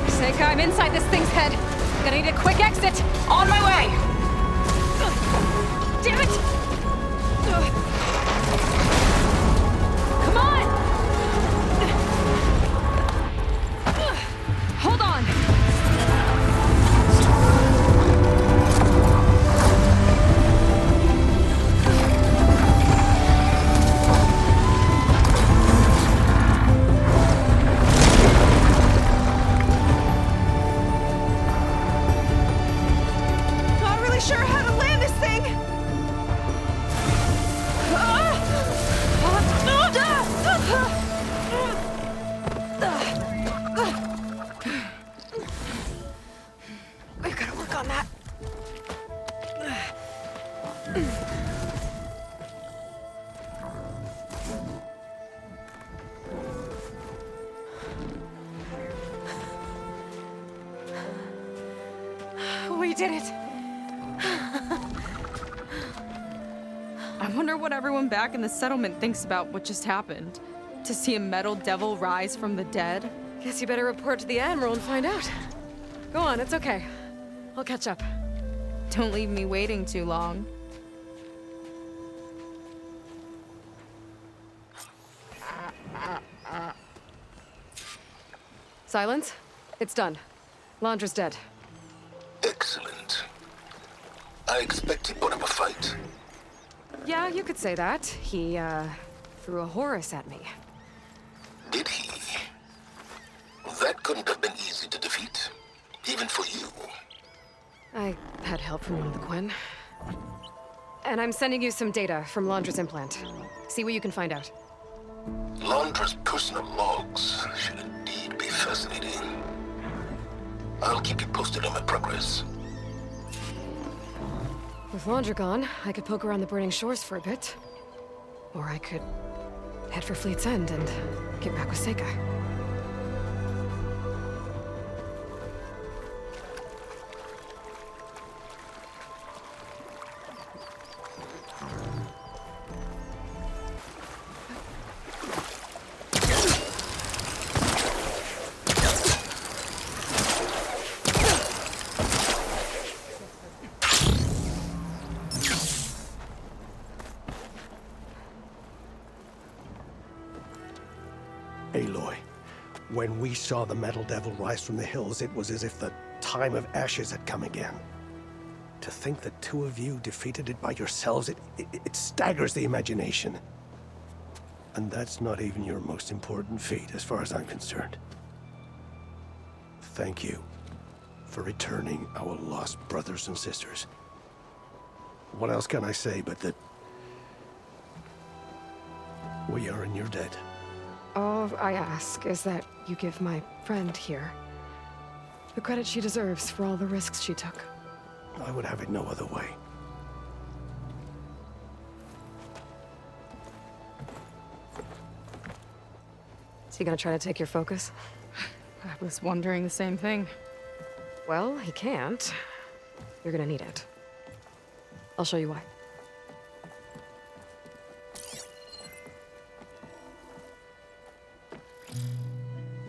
Seika, I'm inside this thing's head. Gonna need a quick exit. On my way. Damn it! Come on! Hold on. Not really sure how to land this thing. We've got to work on that. We did it. I wonder what everyone back in the settlement thinks about what just happened. To see a metal devil rise from the dead? Guess you better report to the Admiral and find out. Go on, it's okay. I'll catch up. Don't leave me waiting too long. Silence? It's done. Landra's dead. Excellent. I expect he put up a fight. Yeah, you could say that. He, threw a Horus at me. Did he? That couldn't have been easy to defeat, even for you. I had help from one of the Quen. And I'm sending you some data from Landra's implant. See what you can find out. Landra's personal logs should indeed be fascinating. I'll keep you posted on my progress. With Landra gone, I could poke around the burning shores for a bit. Or I could head for Fleet's End and get back with Seika. Aloy, when we saw the metal devil rise from the hills, it was as if the time of ashes had come again. To think the two of you defeated it by yourselves, it staggers the imagination. And that's not even your most important feat, as far as I'm concerned. Thank you for returning our lost brothers and sisters. What else can I say but that we are in your debt? All I ask is that you give my friend here the credit she deserves for all the risks she took. I would have it no other way. Is he gonna try to take your focus? I was wondering the same thing. Well, he can't. You're gonna need it. I'll show you why.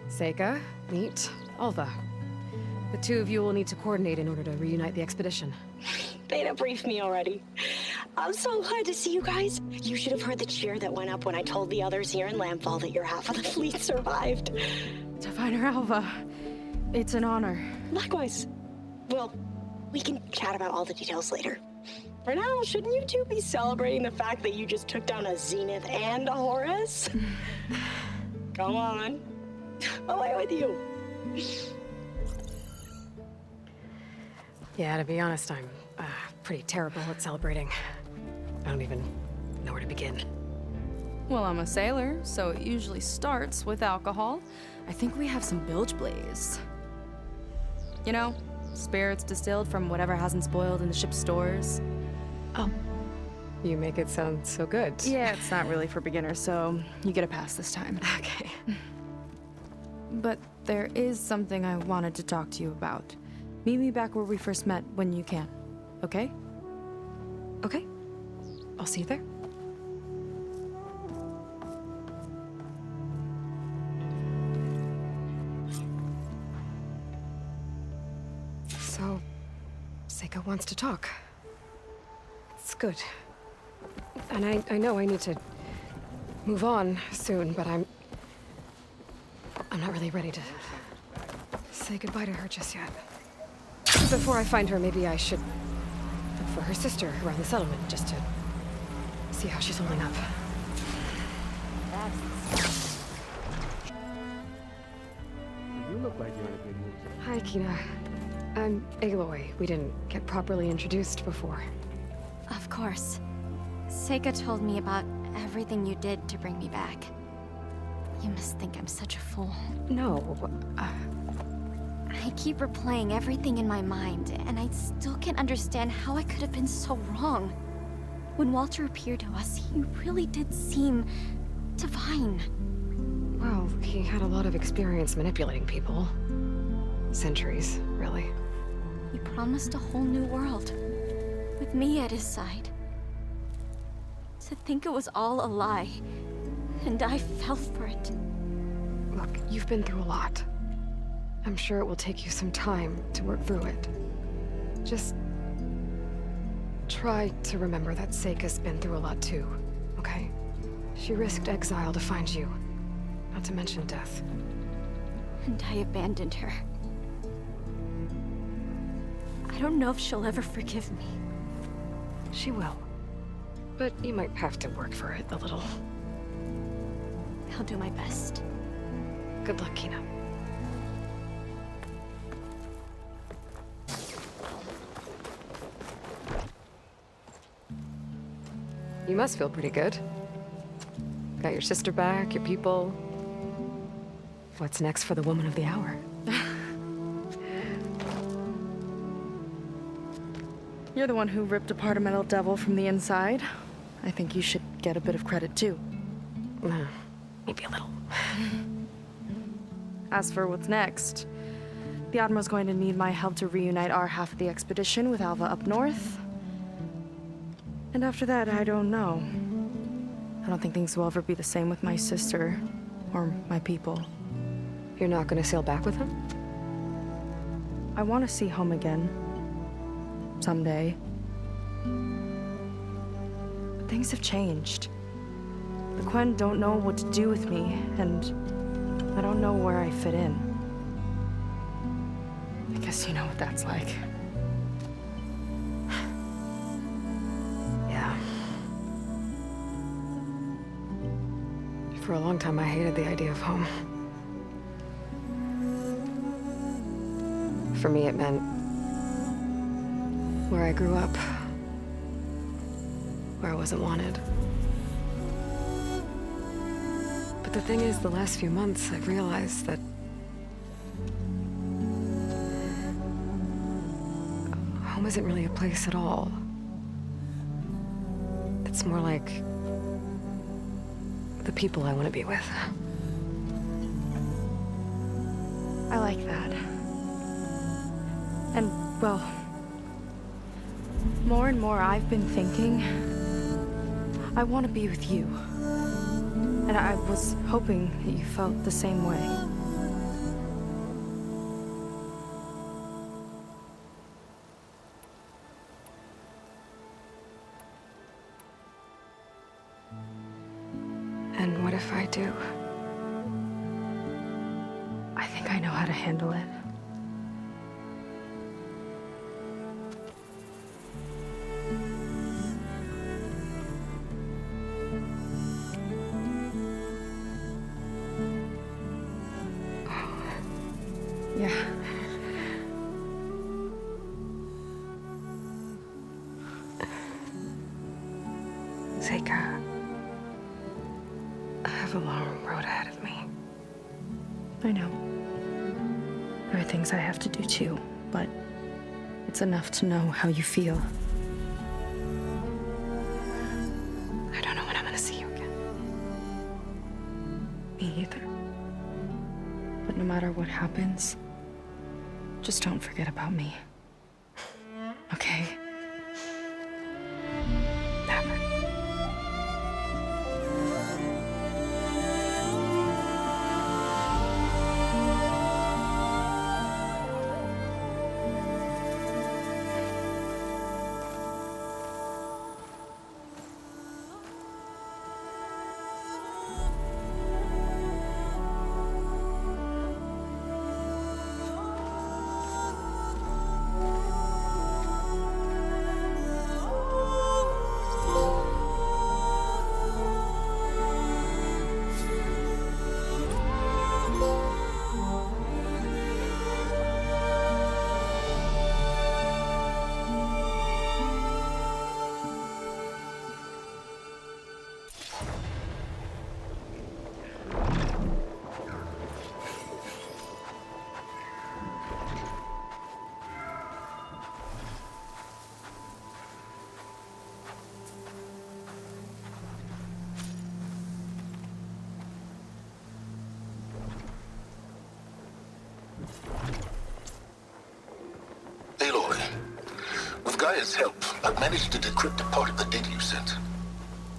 Seika, meet Alva. The two of you will need to coordinate in order to reunite the expedition. Beta briefed me already. I'm so glad to see you guys. You should have heard the cheer that went up when I told the others here in Landfall that your half of the fleet survived. Diviner Alva, it's an honor. Likewise. Well, we can chat about all the details later. For now, shouldn't you two be celebrating the fact that you just took down a Zenith and a Horus? Come on. Away with you. Yeah, to be honest, I'm pretty terrible at celebrating. I don't even know where to begin. Well, I'm a sailor, so it usually starts with alcohol. I think we have some bilge blaze. You know, spirits distilled from whatever hasn't spoiled in the ship's stores. Oh. You make it sound so good. Yeah, it's not really for beginners, so you get a pass this time. Okay. But there is something I wanted to talk to you about. Meet me back where we first met when you can, okay? Okay. I'll see you there. So, Seika wants to talk. It's good. And I know I need to move on soon, but I'm not really ready to say goodbye to her just yet. Before I find her, maybe I should look for her sister around the settlement, just to see how she's holding up. You look like you're in a good mood today. Hi, Kina. I'm Aloy. We didn't get properly introduced before. Of course. Seika told me about everything you did to bring me back. You must think I'm such a fool. No, I keep replaying everything in my mind, and I still can't understand how I could have been so wrong. When Walter appeared to us, he really did seem divine. Well, he had a lot of experience manipulating people. Centuries, really. He promised a whole new world, with me at his side. To think it was all a lie, and I fell for it. Look, you've been through a lot. I'm sure it will take you some time to work through it. Just try to remember that Seika's been through a lot too, okay? She risked exile to find you, not to mention death. And I abandoned her. I don't know if she'll ever forgive me. She will. But you might have to work for it a little. I'll do my best. Good luck, Kina. You must feel pretty good. Got your sister back, your people. What's next for the woman of the hour? You're the one who ripped apart a metal devil from the inside. I think you should get a bit of credit too. Maybe a little. As for what's next, the Admiral's going to need my help to reunite our half of the expedition with Alva up north. And after that, I don't know. I don't think things will ever be the same with my sister or my people. You're not gonna sail back with him? I want to see home again. Someday. But things have changed. The Quen don't know what to do with me, and I don't know where I fit in. I guess you know what that's like. Yeah. For a long time, I hated the idea of home. For me, it meant where I grew up, where I wasn't wanted. But the thing is, the last few months, I've realized that home isn't really a place at all. It's more like the people I want to be with. I like that. And, well, more and more I've been thinking, I want to be with you. And I was hoping that you felt the same way. And what if I do? I think I know how to handle it. Yeah. Seika, I have a long road ahead of me. I know. There are things I have to do too. but it's enough to know how you feel. I don't know when I'm gonna see you again. Me either. But no matter what happens, just don't forget about me. Okay? Never. Aloy, with Gaia's help, I've managed to decrypt a part of the data you sent.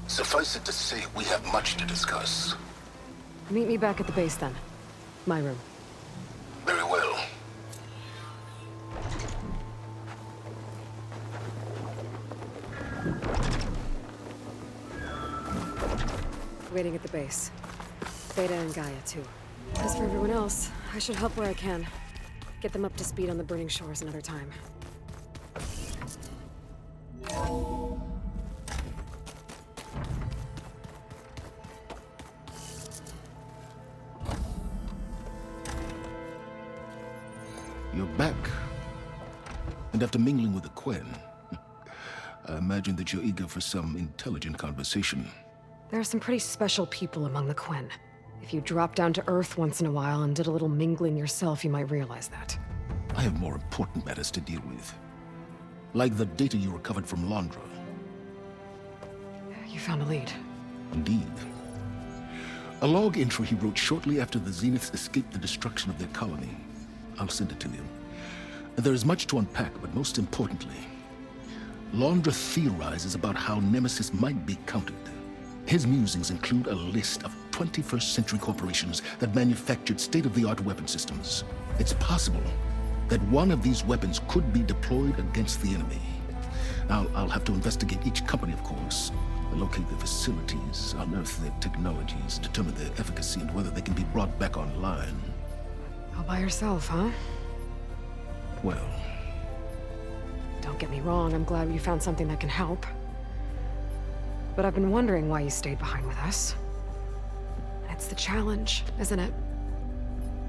Suffice it to say, we have much to discuss. Meet me back at the base then. My room. Very well. Waiting at the base. Beta and Gaia, too. As for everyone else, I should help where I can. Get them up to speed on the burning shores another time. You're back. And after mingling with the Quen, I imagine that you're eager for some intelligent conversation. There are some pretty special people among the Quen. If you dropped down to Earth once in a while and did a little mingling yourself, you might realize that. I have more important matters to deal with. Like the data you recovered from Londra. You found a lead. Indeed. A log entry he wrote shortly after the Zeniths escaped the destruction of their colony. I'll send it to you. There is much to unpack, but most importantly, Londra theorizes about how Nemesis might be countered. His musings include a list of 21st century corporations that manufactured state-of-the-art weapon systems. It's possible that one of these weapons could be deployed against the enemy. I'll have to investigate each company, of course, locate their facilities, unearth their technologies, determine their efficacy and whether they can be brought back online. All by yourself, huh? Well... Don't get me wrong, I'm glad you found something that can help. But I've been wondering why you stayed behind with us. It's the challenge, isn't it?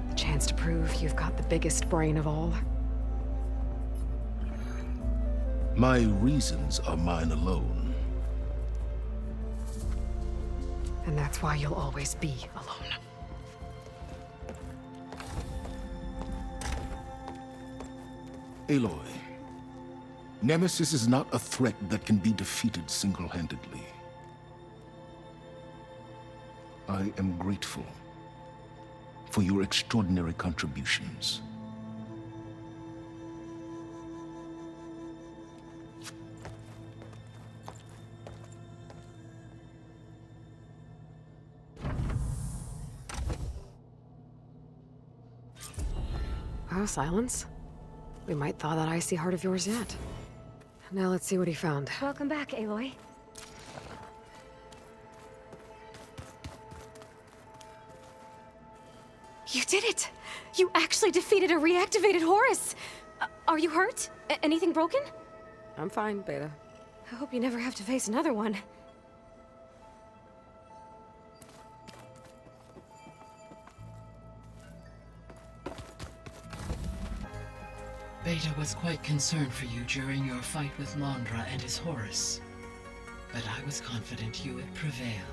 The chance to prove you've got the biggest brain of all. My reasons are mine alone. And that's why you'll always be alone. Aloy, Nemesis is not a threat that can be defeated single-handedly. I am grateful for your extraordinary contributions. Wow, silence. We might thaw that icy heart of yours yet. Now let's see what he found. Welcome back, Aloy. You did it! You actually defeated a reactivated Horus! Are you hurt? Anything broken? I'm fine, Beta. I hope you never have to face another one. Beta was quite concerned for you during your fight with Londra and his Horus. But I was confident you would prevail.